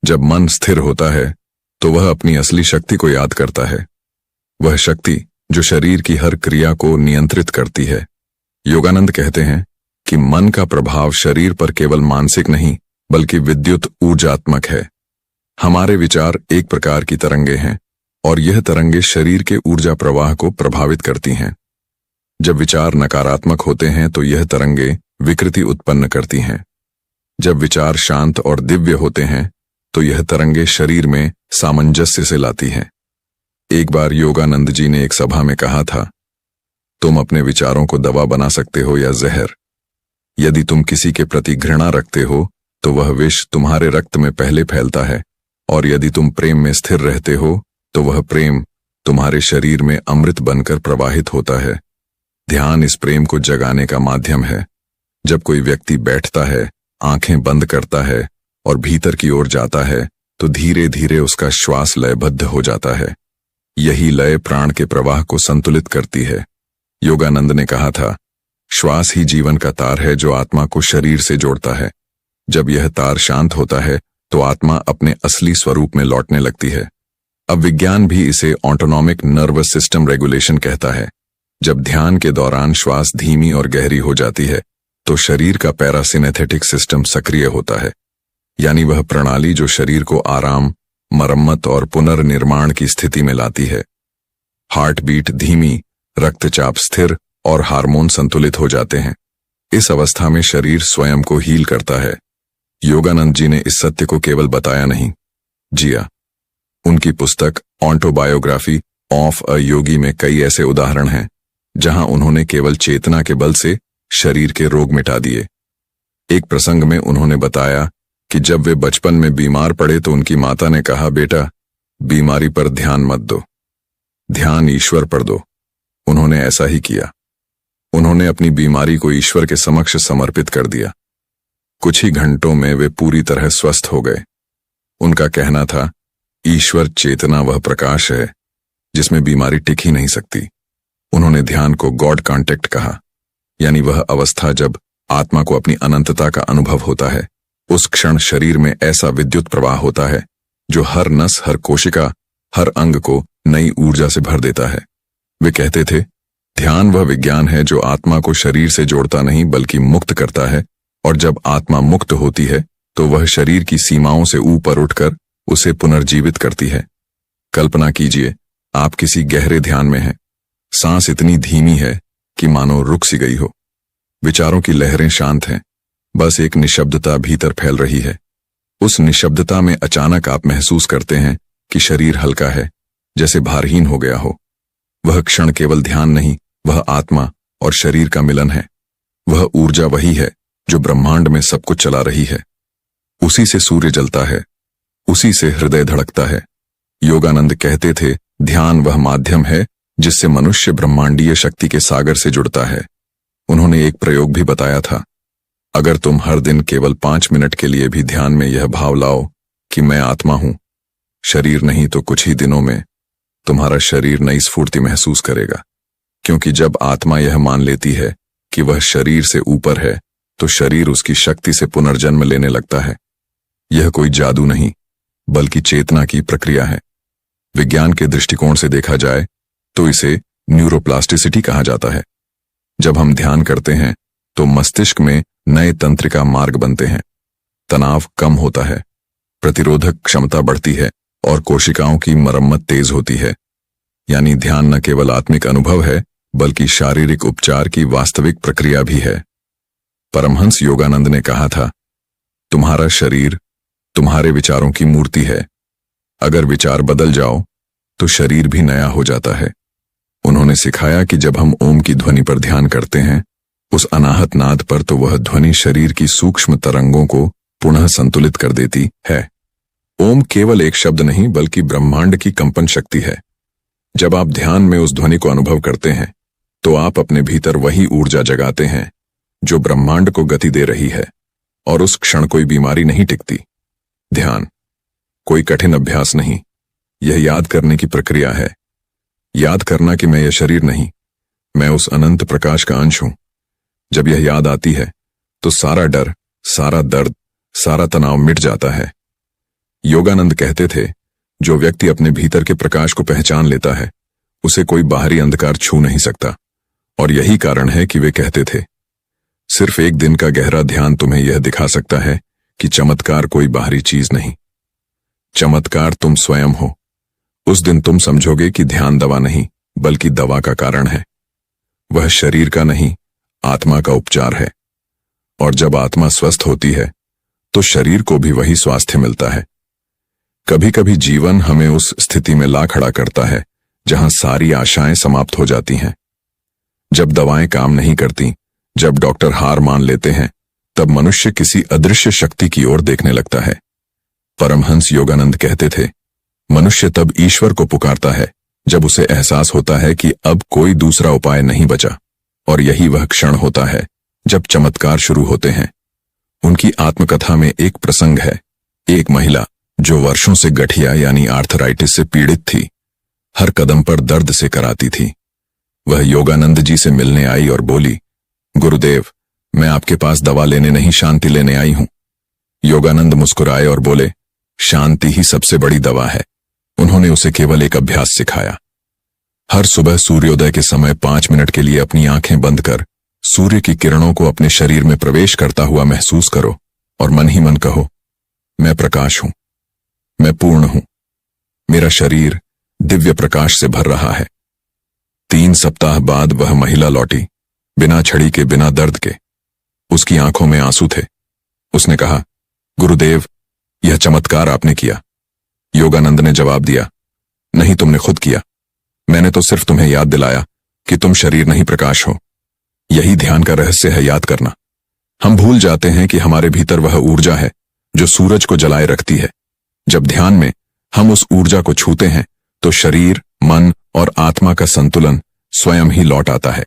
जब मन स्थिर होता है तो वह अपनी असली शक्ति को याद करता है, वह शक्ति जो शरीर की हर क्रिया को नियंत्रित करती है। योगानंद कहते हैं कि मन का प्रभाव शरीर पर केवल मानसिक नहीं बल्कि विद्युत ऊर्जात्मक है। हमारे विचार एक प्रकार की तरंगे हैं और यह तरंगे शरीर के ऊर्जा प्रवाह को प्रभावित करती हैं। जब विचार नकारात्मक होते हैं तो यह तरंगे विकृति उत्पन्न करती हैं। जब विचार शांत और दिव्य होते हैं तो यह तरंगे शरीर में सामंजस्य से लाती हैं। एक बार योगानंद जी ने एक सभा में कहा था, तुम अपने विचारों को दवा बना सकते हो या जहर। यदि तुम किसी के प्रति घृणा रखते हो तो वह विष तुम्हारे रक्त में पहले फैलता है, और यदि तुम प्रेम में स्थिर रहते हो तो वह प्रेम तुम्हारे शरीर में अमृत बनकर प्रवाहित होता है। ध्यान इस प्रेम को जगाने का माध्यम है। जब कोई व्यक्ति बैठता है, आंखें बंद करता है और भीतर की ओर जाता है तो धीरे धीरे उसका श्वास लयबद्ध हो जाता है। यही लय प्राण के प्रवाह को संतुलित करती है। योगानंद ने कहा था, श्वास ही जीवन का तार है जो आत्मा को शरीर से जोड़ता है। जब यह तार शांत होता है तो आत्मा अपने असली स्वरूप में लौटने लगती है। अब विज्ञान भी इसे ऑटोनॉमिक नर्वस सिस्टम रेगुलेशन कहता है। जब ध्यान के दौरान श्वास धीमी और गहरी हो जाती है तो शरीर का पैरासिनेथेटिक सिस्टम सक्रिय होता है, यानी वह प्रणाली जो शरीर को आराम, मरम्मत और पुनर्निर्माण की स्थिति में लाती है। हार्ट बीट धीमी, रक्तचाप स्थिर और हार्मोन संतुलित हो जाते हैं। इस अवस्था में शरीर स्वयं को हील करता है। योगानंद जी ने इस सत्य को केवल बताया नहीं, जिया। उनकी पुस्तक ऑटोबायोग्राफी ऑफ अ योगी में कई ऐसे उदाहरण हैं जहां उन्होंने केवल चेतना के बल से शरीर के रोग मिटा दिए। एक प्रसंग में उन्होंने बताया कि जब वे बचपन में बीमार पड़े तो उनकी माता ने कहा, बेटा, बीमारी पर ध्यान मत दो, ध्यान ईश्वर पर दो। उन्होंने ऐसा ही किया। उन्होंने अपनी बीमारी को ईश्वर के समक्ष समर्पित कर दिया। कुछ ही घंटों में वे पूरी तरह स्वस्थ हो गए। उनका कहना था, ईश्वर चेतना वह प्रकाश है जिसमें बीमारी टिक ही नहीं सकती। उन्होंने ध्यान को गॉड कांटेक्ट कहा, यानी वह अवस्था जब आत्मा को अपनी अनंतता का अनुभव होता है। उस क्षण शरीर में ऐसा विद्युत प्रवाह होता है जो हर नस, हर कोशिका, हर अंग को नई ऊर्जा से भर देता है। वे कहते थे, ध्यान वह विज्ञान है जो आत्मा को शरीर से जोड़ता नहीं बल्कि मुक्त करता है, और जब आत्मा मुक्त होती है तो वह शरीर की सीमाओं से ऊपर उठकर उसे पुनर्जीवित करती है। कल्पना कीजिए, आप किसी गहरे ध्यान में हैं। सांस इतनी धीमी है कि मानो रुक सी गई हो। विचारों की लहरें शांत हैं, बस एक निशब्दता भीतर फैल रही है। उस निशब्दता में अचानक आप महसूस करते हैं कि शरीर हल्का है, जैसे भारहीन हो गया हो। वह क्षण केवल ध्यान नहीं, वह आत्मा और शरीर का मिलन है। वह ऊर्जा वही है जो ब्रह्मांड में सब कुछ चला रही है। उसी से सूर्य जलता है, उसी से हृदय धड़कता है। योगानंद कहते थे, ध्यान वह माध्यम है जिससे मनुष्य ब्रह्मांडीय शक्ति के सागर से जुड़ता है। उन्होंने एक प्रयोग भी बताया था, अगर तुम हर दिन केवल 5 मिनट के लिए भी ध्यान में यह भाव लाओ कि मैं आत्मा हूं, शरीर नहीं, तो कुछ ही दिनों में तुम्हारा शरीर नई स्फूर्ति महसूस करेगा। क्योंकि जब आत्मा यह मान लेती है कि वह शरीर से ऊपर है, तो शरीर उसकी शक्ति से पुनर्जन्म लेने लगता है। यह कोई जादू नहीं, बल्कि चेतना की प्रक्रिया है। विज्ञान के दृष्टिकोण से देखा जाए तो इसे न्यूरोप्लास्टिसिटी कहा जाता है। जब हम ध्यान करते हैं तो मस्तिष्क में नए तंत्रिका मार्ग बनते हैं, तनाव कम होता है, प्रतिरोधक क्षमता बढ़ती है और कोशिकाओं की मरम्मत तेज होती है। यानी ध्यान न केवल आत्मिक अनुभव है, बल्कि शारीरिक उपचार की वास्तविक प्रक्रिया भी है। परमहंस योगानंद ने कहा था, तुम्हारा शरीर तुम्हारे विचारों की मूर्ति है। अगर विचार बदल जाओ तो शरीर भी नया हो जाता है। उन्होंने सिखाया कि जब हम ओम की ध्वनि पर ध्यान करते हैं, उस अनाहत नाद पर, तो वह ध्वनि शरीर की सूक्ष्म तरंगों को पुनः संतुलित कर देती है। ओम केवल एक शब्द नहीं, बल्कि ब्रह्मांड की कंपन शक्ति है। जब आप ध्यान में उस ध्वनि को अनुभव करते हैं तो आप अपने भीतर वही ऊर्जा जगाते हैं जो ब्रह्मांड को गति दे रही है, और उस क्षण कोई बीमारी नहीं टिकती। ध्यान कोई कठिन अभ्यास नहीं, यह याद करने की प्रक्रिया है। याद करना कि मैं यह शरीर नहीं, मैं उस अनंत प्रकाश का अंश हूं। जब यह याद आती है तो सारा डर, सारा दर्द, सारा तनाव मिट जाता है। योगानंद कहते थे, जो व्यक्ति अपने भीतर के प्रकाश को पहचान लेता है, उसे कोई बाहरी अंधकार छू नहीं सकता। और यही कारण है कि वे कहते थे, सिर्फ एक दिन का गहरा ध्यान तुम्हें यह दिखा सकता है कि चमत्कार कोई बाहरी चीज नहीं, चमत्कार तुम स्वयं हो। उस दिन तुम समझोगे कि ध्यान दवा नहीं, बल्कि दवा का कारण है। वह शरीर का नहीं, आत्मा का उपचार है। और जब आत्मा स्वस्थ होती है तो शरीर को भी वही स्वास्थ्य मिलता है। कभी कभी जीवन हमें उस स्थिति में ला खड़ा करता है जहां सारी आशाएं समाप्त हो जाती हैं। जब दवाएं काम नहीं करती, जब डॉक्टर हार मान लेते हैं, तब मनुष्य किसी अदृश्य शक्ति की ओर देखने लगता है। परमहंस योगानंद कहते थे, मनुष्य तब ईश्वर को पुकारता है जब उसे एहसास होता है कि अब कोई दूसरा उपाय नहीं बचा। और यही वह क्षण होता है जब चमत्कार शुरू होते हैं। उनकी आत्मकथा में एक प्रसंग है। एक महिला जो वर्षों से गठिया यानी आर्थराइटिस से पीड़ित थी, हर कदम पर दर्द से कराती थी। वह योगानंद जी से मिलने आई और बोली, गुरुदेव, मैं आपके पास दवा लेने नहीं, शांति लेने आई हूं। योगानंद मुस्कुराए और बोले, शांति ही सबसे बड़ी दवा है। उन्होंने उसे केवल एक अभ्यास सिखाया। हर सुबह सूर्योदय के समय 5 मिनट के लिए अपनी आंखें बंद कर सूर्य की किरणों को अपने शरीर में प्रवेश करता हुआ महसूस करो और मन ही मन कहो, मैं प्रकाश हूं, मैं पूर्ण हूं, मेरा शरीर दिव्य प्रकाश से भर रहा है। 3 सप्ताह बाद वह महिला लौटी, बिना छड़ी के, बिना दर्द के। उसकी आंखों में आंसू थे। उसने कहा, गुरुदेव, यह चमत्कार आपने किया। योगानंद ने जवाब दिया, नहीं, तुमने खुद किया। मैंने तो सिर्फ तुम्हें याद दिलाया कि तुम शरीर नहीं, प्रकाश हो। यही ध्यान का रहस्य है, याद करना। हम भूल जाते हैं कि हमारे भीतर वह ऊर्जा है जो सूरज को जलाए रखती है। जब ध्यान में हम उस ऊर्जा को छूते हैं तो शरीर, मन और आत्मा का संतुलन स्वयं ही लौट आता है।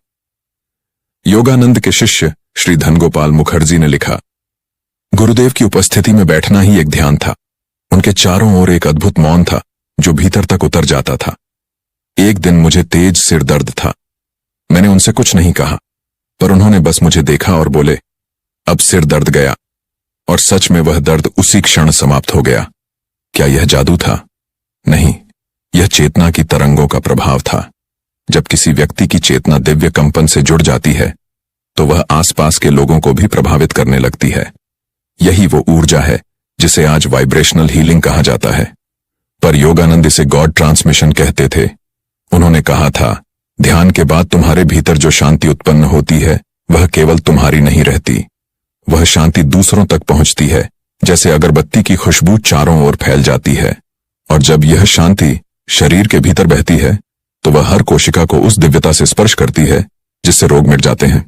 योगानंद के शिष्य श्री धनगोपाल मुखर्जी ने लिखा, गुरुदेव की उपस्थिति में बैठना ही एक ध्यान था। उनके चारों ओर एक अद्भुत मौन था जो भीतर तक उतर जाता था। एक दिन मुझे तेज सिर दर्द था। मैंने उनसे कुछ नहीं कहा, पर उन्होंने बस मुझे देखा और बोले, अब सिर दर्द गया। और सच में वह दर्द उसी क्षण समाप्त हो गया। क्या यह जादू था? नहीं, यह चेतना की तरंगों का प्रभाव था। जब किसी व्यक्ति की चेतना दिव्य कंपन से जुड़ जाती है तो वह आसपास के लोगों को भी प्रभावित करने लगती है। यही वो ऊर्जा है जिसे आज वाइब्रेशनल हीलिंग कहा जाता है, पर योगानंद इसे गॉड ट्रांसमिशन कहते थे। उन्होंने कहा था, ध्यान के बाद तुम्हारे भीतर जो शांति उत्पन्न होती है वह केवल तुम्हारी नहीं रहती, वह शांति दूसरों तक पहुंचती है, जैसे अगरबत्ती की खुशबू चारों ओर फैल जाती है। और जब यह शांति शरीर के भीतर बहती है तो वह हर कोशिका को उस दिव्यता से स्पर्श करती है जिससे रोग मिट जाते हैं।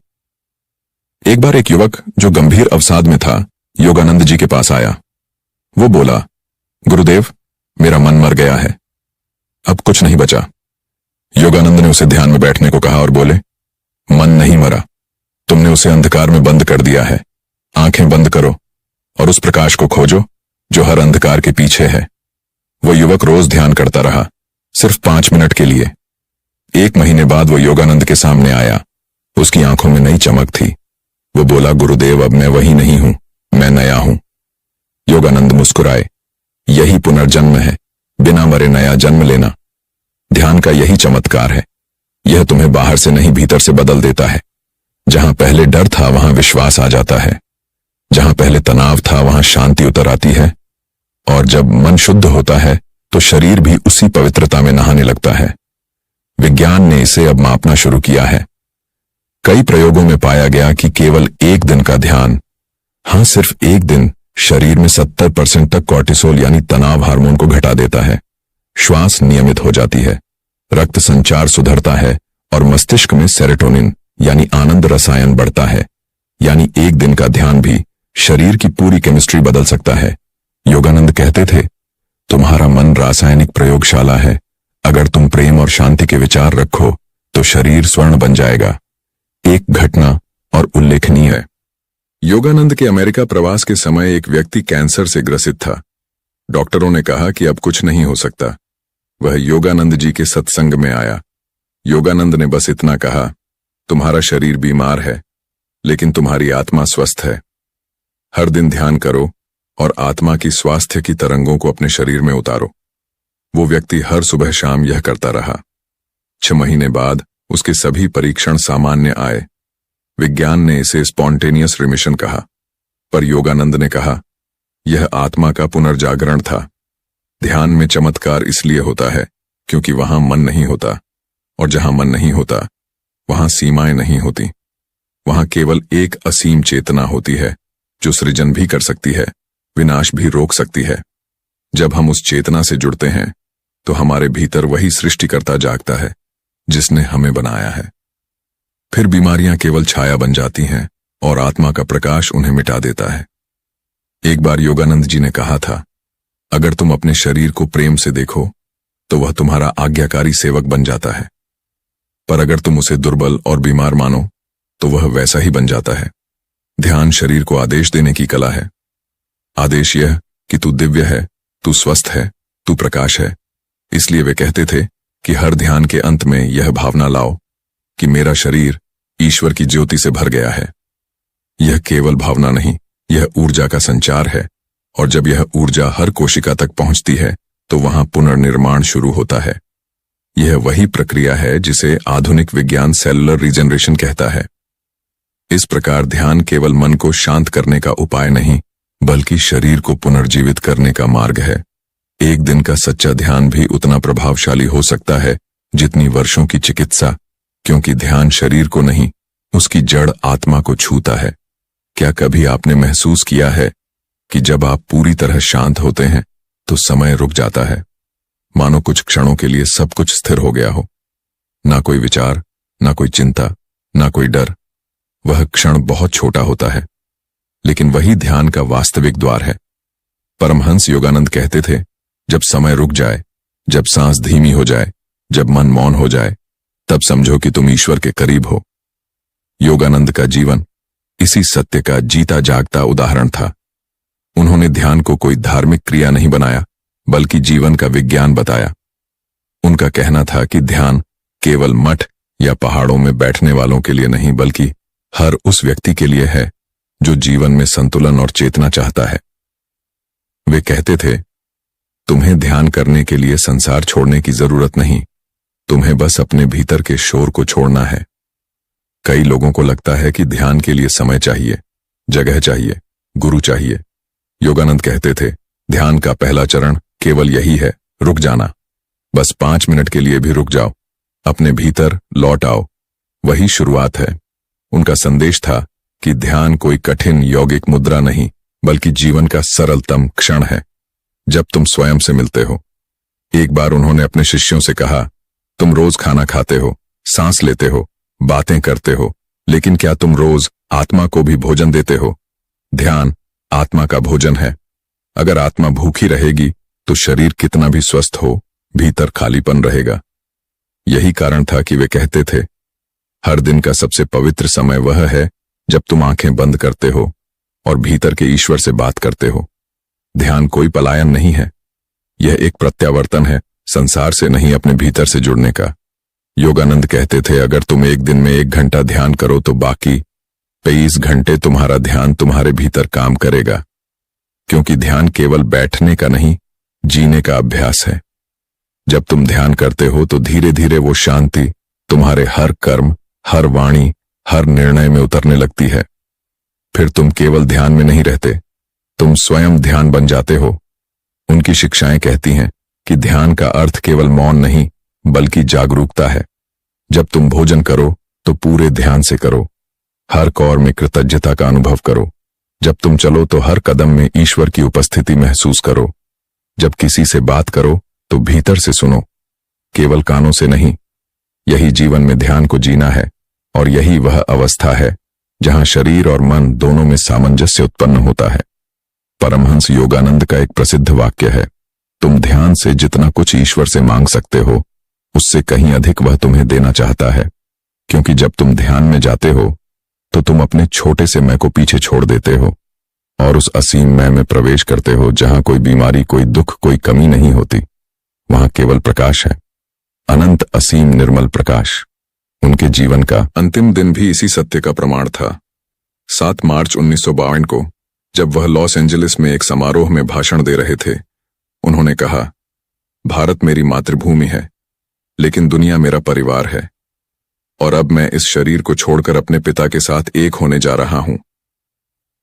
एक बार एक युवक जो गंभीर अवसाद में था योगानंद जी के पास आया। वो बोला, गुरुदेव, मेरा मन मर गया है, अब कुछ नहीं बचा। योगानंद ने उसे ध्यान में बैठने को कहा और बोले, मन नहीं मरा, तुमने उसे अंधकार में बंद कर दिया है। आंखें बंद करो और उस प्रकाश को खोजो जो हर अंधकार के पीछे है। वो युवक रोज ध्यान करता रहा, सिर्फ 5 मिनट के लिए। 1 महीने बाद वो योगानंद के सामने आया। उसकी आंखों में नई चमक थी। वो बोला, गुरुदेव, अब मैं वही नहीं हूं, मैं नया हूं। योगानंद मुस्कुराए। यही पुनर्जन्म है, बिना मरे नया जन्म लेना। ध्यान का यही चमत्कार है। यह तुम्हें बाहर से नहीं भीतर से बदल देता है। जहां पहले डर था वहां विश्वास आ जाता है। जहां पहले तनाव था वहां शांति उतर आती है। और जब मन शुद्ध होता है तो शरीर भी उसी पवित्रता में नहाने लगता है। विज्ञान ने इसे अब मापना शुरू किया है। कई प्रयोगों में पाया गया कि केवल 1 दिन का ध्यान, हां सिर्फ 1 दिन, शरीर में 70% तक कॉर्टिसोल यानी तनाव हार्मोन को घटा देता है। श्वास नियमित हो जाती है, रक्त संचार सुधरता है और मस्तिष्क में सेरोटोनिन यानी आनंद रसायन बढ़ता है। यानी 1 दिन का ध्यान भी शरीर की पूरी केमिस्ट्री बदल सकता है। योगानंद कहते थे, तुम्हारा मन रासायनिक प्रयोगशाला है। अगर तुम प्रेम और शांति के विचार रखो तो शरीर स्वर्ण बन जाएगा। एक घटना और उल्लेखनीय है। योगानंद के अमेरिका प्रवास के समय एक व्यक्ति कैंसर से ग्रसित था। डॉक्टरों ने कहा कि अब कुछ नहीं हो सकता। वह योगानंद जी के सत्संग में आया। योगानंद ने बस इतना कहा, तुम्हारा शरीर बीमार है लेकिन तुम्हारी आत्मा स्वस्थ है। हर दिन ध्यान करो और आत्मा की स्वास्थ्य की तरंगों को अपने शरीर में उतारो। वो व्यक्ति हर सुबह शाम यह करता रहा। 6 महीने बाद उसके सभी परीक्षण सामान्य आए। विज्ञान ने इसे स्पॉन्टेनियस रिमिशन कहा, पर योगानंद ने कहा यह आत्मा का पुनर्जागरण था। ध्यान में चमत्कार इसलिए होता है क्योंकि वहां मन नहीं होता, और जहां मन नहीं होता वहां सीमाएं नहीं होती। वहां केवल एक असीम चेतना होती है जो सृजन भी कर सकती है, विनाश भी रोक सकती है। जब हम उस चेतना से जुड़ते हैं तो हमारे भीतर वही सृष्टिकर्ता जागता है जिसने हमें बनाया है। फिर बीमारियां केवल छाया बन जाती हैं और आत्मा का प्रकाश उन्हें मिटा देता है। एक बार योगानंद जी ने कहा था, अगर तुम अपने शरीर को प्रेम से देखो तो वह तुम्हारा आज्ञाकारी सेवक बन जाता है, पर अगर तुम उसे दुर्बल और बीमार मानो तो वह वैसा ही बन जाता है। ध्यान शरीर को आदेश देने की कला है। आदेश यह कि तू दिव्य है, तू स्वस्थ है, तू प्रकाश है। इसलिए वे कहते थे कि हर ध्यान के अंत में यह भावना लाओ कि मेरा शरीर ईश्वर की ज्योति से भर गया है। यह केवल भावना नहीं, यह ऊर्जा का संचार है, और जब यह ऊर्जा हर कोशिका तक पहुंचती है तो वहां पुनर्निर्माण शुरू होता है। यह वही प्रक्रिया है जिसे आधुनिक विज्ञान सेलुलर रीजनरेशन कहता है। इस प्रकार ध्यान केवल मन को शांत करने का उपाय नहीं, बल्कि शरीर को पुनर्जीवित करने का मार्ग है। 1 दिन का सच्चा ध्यान भी उतना प्रभावशाली हो सकता है जितनी वर्षों की चिकित्सा, क्योंकि ध्यान शरीर को नहीं, उसकी जड़ आत्मा को छूता है। क्या कभी आपने महसूस किया है कि जब आप पूरी तरह शांत होते हैं तो समय रुक जाता है, मानो कुछ क्षणों के लिए सब कुछ स्थिर हो गया हो। ना कोई विचार, ना कोई चिंता, ना कोई डर। वह क्षण बहुत छोटा होता है, लेकिन वही ध्यान का वास्तविक द्वार है। परमहंस योगानंद कहते थे, जब समय रुक जाए, जब सांस धीमी हो जाए, जब मन मौन हो जाए, तब समझो कि तुम ईश्वर के करीब हो। योगानंद का जीवन इसी सत्य का जीता जागता उदाहरण था। उन्होंने ध्यान को कोई धार्मिक क्रिया नहीं बनाया, बल्कि जीवन का विज्ञान बताया। उनका कहना था कि ध्यान केवल मठ या पहाड़ों में बैठने वालों के लिए नहीं, बल्कि हर उस व्यक्ति के लिए है जो जीवन में संतुलन और चेतना चाहता है। वे कहते थे, तुम्हें ध्यान करने के लिए संसार छोड़ने की जरूरत नहीं, तुम्हें बस अपने भीतर के शोर को छोड़ना है। कई लोगों को लगता है कि ध्यान के लिए समय चाहिए, जगह चाहिए, गुरु चाहिए। योगानंद कहते थे, ध्यान का पहला चरण केवल यही है, रुक जाना। बस 5 मिनट के लिए भी रुक जाओ, अपने भीतर लौट आओ, वही शुरुआत है। उनका संदेश था कि ध्यान कोई कठिन यौगिक मुद्रा नहीं, बल्कि जीवन का सरलतम क्षण है, जब तुम स्वयं से मिलते हो। एक बार उन्होंने अपने शिष्यों से कहा, तुम रोज खाना खाते हो, सांस लेते हो, बातें करते हो, लेकिन क्या तुम रोज आत्मा को भी भोजन देते हो? ध्यान आत्मा का भोजन है। अगर आत्मा भूखी रहेगी तो शरीर कितना भी स्वस्थ हो, भीतर खालीपन रहेगा। यही कारण था कि वे कहते थे, हर दिन का सबसे पवित्र समय वह है जब तुम आंखें बंद करते हो और भीतर के ईश्वर से बात करते हो। ध्यान कोई पलायन नहीं है, यह एक प्रत्यावर्तन है, संसार से नहीं, अपने भीतर से जुड़ने का। योगानंद कहते थे, अगर तुम एक दिन में 1 घंटा ध्यान करो तो बाकी 23 घंटे तुम्हारा ध्यान तुम्हारे भीतर काम करेगा, क्योंकि ध्यान केवल बैठने का नहीं, जीने का अभ्यास है। जब तुम ध्यान करते हो तो धीरे धीरे वो शांति तुम्हारे हर कर्म, हर वाणी, हर निर्णय में उतरने लगती है। फिर तुम केवल ध्यान में नहीं रहते, तुम स्वयं ध्यान बन जाते हो। उनकी शिक्षाएं कहती हैं कि ध्यान का अर्थ केवल मौन नहीं, बल्कि जागरूकता है। जब तुम भोजन करो तो पूरे ध्यान से करो, हर कौर में कृतज्ञता का अनुभव करो। जब तुम चलो तो हर कदम में ईश्वर की उपस्थिति महसूस करो। जब किसी से बात करो तो भीतर से सुनो, केवल कानों से नहीं। यही जीवन में ध्यान को जीना है, और यही वह अवस्था है जहां शरीर और मन दोनों में सामंजस्य उत्पन्न होता है। परमहंस योगानंद का एक प्रसिद्ध वाक्य है, तुम ध्यान से जितना कुछ ईश्वर से मांग सकते हो, उससे कहीं अधिक वह तुम्हें देना चाहता है। क्योंकि जब तुम ध्यान में जाते हो तो तुम अपने छोटे से मैं को पीछे छोड़ देते हो और उस असीम मैं में प्रवेश करते हो, जहां कोई बीमारी, कोई दुख, कोई कमी नहीं होती। वहां केवल प्रकाश है, अनंत असीम निर्मल प्रकाश। उनके जीवन का अंतिम दिन भी इसी सत्य का प्रमाण था। 7 मार्च 1952 को जब वह लॉस एंजलिस में एक समारोह में भाषण दे रहे थे, उन्होंने कहा, भारत मेरी मातृभूमि है, लेकिन दुनिया मेरा परिवार है, और अब मैं इस शरीर को छोड़कर अपने पिता के साथ एक होने जा रहा हूं।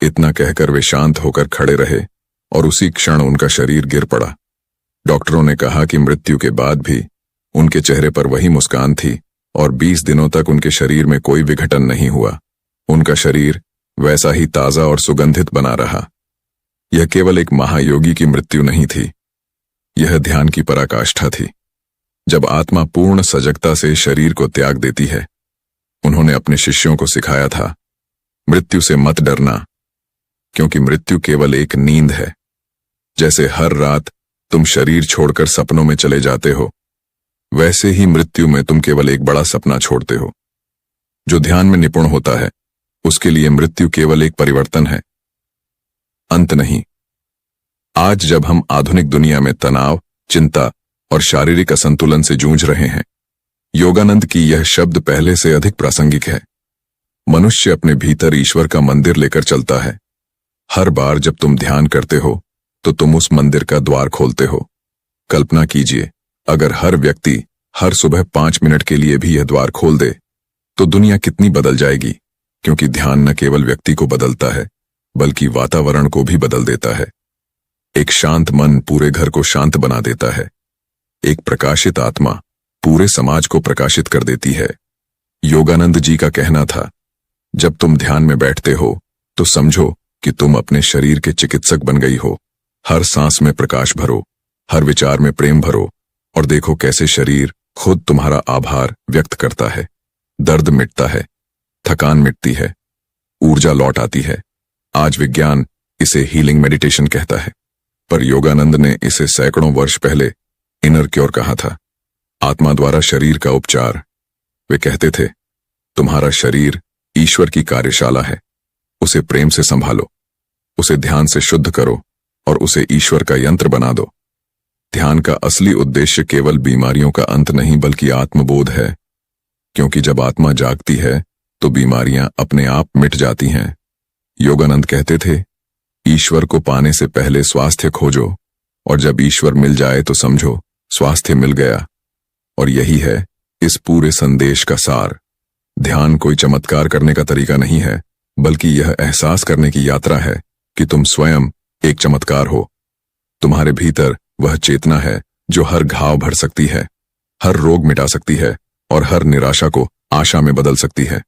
इतना कहकर वे शांत होकर खड़े रहे और उसी क्षण उनका शरीर गिर पड़ा। डॉक्टरों ने कहा कि मृत्यु के बाद भी उनके चेहरे पर वही मुस्कान थी और 20 दिनों तक उनके शरीर में कोई विघटन नहीं हुआ। उनका शरीर वैसा ही ताजा और सुगंधित बना रहा। यह केवल एक महायोगी की मृत्यु नहीं थी, यह ध्यान की पराकाष्ठा थी। जब आत्मा पूर्ण सजगता से शरीर को त्याग देती है, उन्होंने अपने शिष्यों को सिखाया था, मृत्यु से मत डरना, क्योंकि मृत्यु केवल एक नींद है। जैसे हर रात तुम शरीर छोड़कर सपनों में चले जाते हो, वैसे ही मृत्यु में तुम केवल एक बड़ा सपना छोड़ते हो। जो ध्यान में निपुण होता है, उसके लिए मृत्यु केवल एक परिवर्तन है, अंत नहीं। आज जब हम आधुनिक दुनिया में तनाव, चिंता और शारीरिक असंतुलन से जूझ रहे हैं, योगानंद की यह शब्द पहले से अधिक प्रासंगिक है। मनुष्य अपने भीतर ईश्वर का मंदिर लेकर चलता है। हर बार जब तुम ध्यान करते हो तो तुम उस मंदिर का द्वार खोलते हो। कल्पना कीजिए, अगर हर व्यक्ति हर सुबह 5 मिनट के लिए भी यह द्वार खोल दे तो दुनिया कितनी बदल जाएगी। क्योंकि ध्यान न केवल व्यक्ति को बदलता है, बल्कि वातावरण को भी बदल देता है। एक शांत मन पूरे घर को शांत बना देता है। एक प्रकाशित आत्मा पूरे समाज को प्रकाशित कर देती है। योगानंद जी का कहना था, जब तुम ध्यान में बैठते हो तो समझो कि तुम अपने शरीर के चिकित्सक बन गई हो। हर सांस में प्रकाश भरो, हर विचार में प्रेम भरो, और देखो कैसे शरीर खुद तुम्हारा आभार व्यक्त करता है। दर्द मिटता है, थकान मिटती है, ऊर्जा लौट आती है। आज विज्ञान इसे हीलिंग मेडिटेशन कहता है, पर योगानंद ने इसे सैकड़ों वर्ष पहले इनर क्योर कहा था, आत्मा द्वारा शरीर का उपचार। वे कहते थे, तुम्हारा शरीर ईश्वर की कार्यशाला है, उसे प्रेम से संभालो, उसे ध्यान से शुद्ध करो और उसे ईश्वर का यंत्र बना दो। ध्यान का असली उद्देश्य केवल बीमारियों का अंत नहीं, बल्कि आत्मबोध है। क्योंकि जब आत्मा जागती है तो बीमारियां अपने आप मिट जाती हैं। योगानंद कहते थे, ईश्वर को पाने से पहले स्वास्थ्य खोजो, और जब ईश्वर मिल जाए तो समझो स्वास्थ्य मिल गया। और यही है इस पूरे संदेश का सार। ध्यान कोई चमत्कार करने का तरीका नहीं है, बल्कि यह एहसास करने की यात्रा है कि तुम स्वयं एक चमत्कार हो। तुम्हारे भीतर वह चेतना है जो हर घाव भर सकती है, हर रोग मिटा सकती है और हर निराशा को आशा में बदल सकती है।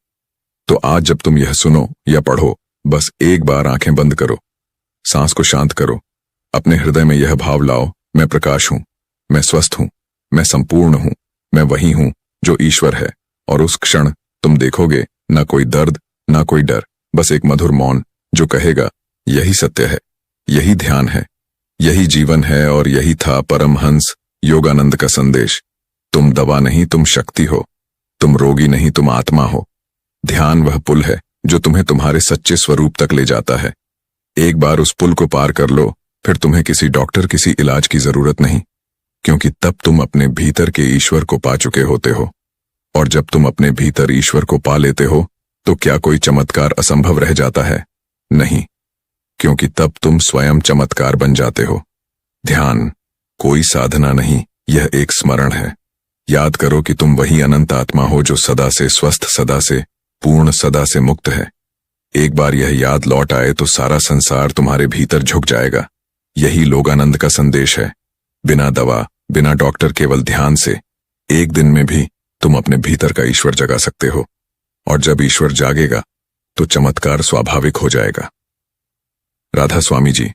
तो आज जब तुम यह सुनो या पढ़ो, बस एक बार आंखें बंद करो, सांस को शांत करो, अपने हृदय में यह भाव लाओ, मैं प्रकाश हूं, मैं स्वस्थ हूं, मैं संपूर्ण हूं, मैं वही हूं जो ईश्वर है। और उस क्षण तुम देखोगे ना कोई दर्द, ना कोई डर, बस एक मधुर मौन जो कहेगा यही सत्य है, यही ध्यान है, यही जीवन है। और यही था परमहंस योगानंद का संदेश। तुम दवा नहीं, तुम शक्ति हो। तुम रोगी नहीं, तुम आत्मा हो। ध्यान वह पुल है जो तुम्हें तुम्हारे सच्चे स्वरूप तक ले जाता है। एक बार उस पुल को पार कर लो, फिर तुम्हें किसी डॉक्टर, किसी इलाज की जरूरत नहीं, क्योंकि तब तुम अपने भीतर के ईश्वर को पा चुके होते हो। और जब तुम अपने भीतर ईश्वर को पा लेते हो तो क्या कोई चमत्कार असंभव रह जाता है? नहीं, क्योंकि तब तुम स्वयं चमत्कार बन जाते हो। ध्यान कोई साधना नहीं, यह एक स्मरण है। याद करो कि तुम वही अनंत आत्मा हो जो सदा से स्वस्थ, सदा से पूर्ण, सदा से मुक्त है। एक बार यह याद लौट आए तो सारा संसार तुम्हारे भीतर झुक जाएगा। यही लोगानंद का संदेश है। बिना दवा, बिना डॉक्टर, केवल ध्यान से एक दिन में भी तुम अपने भीतर का ईश्वर जगा सकते हो। और जब ईश्वर जागेगा तो चमत्कार स्वाभाविक हो जाएगा। राधा स्वामी जी।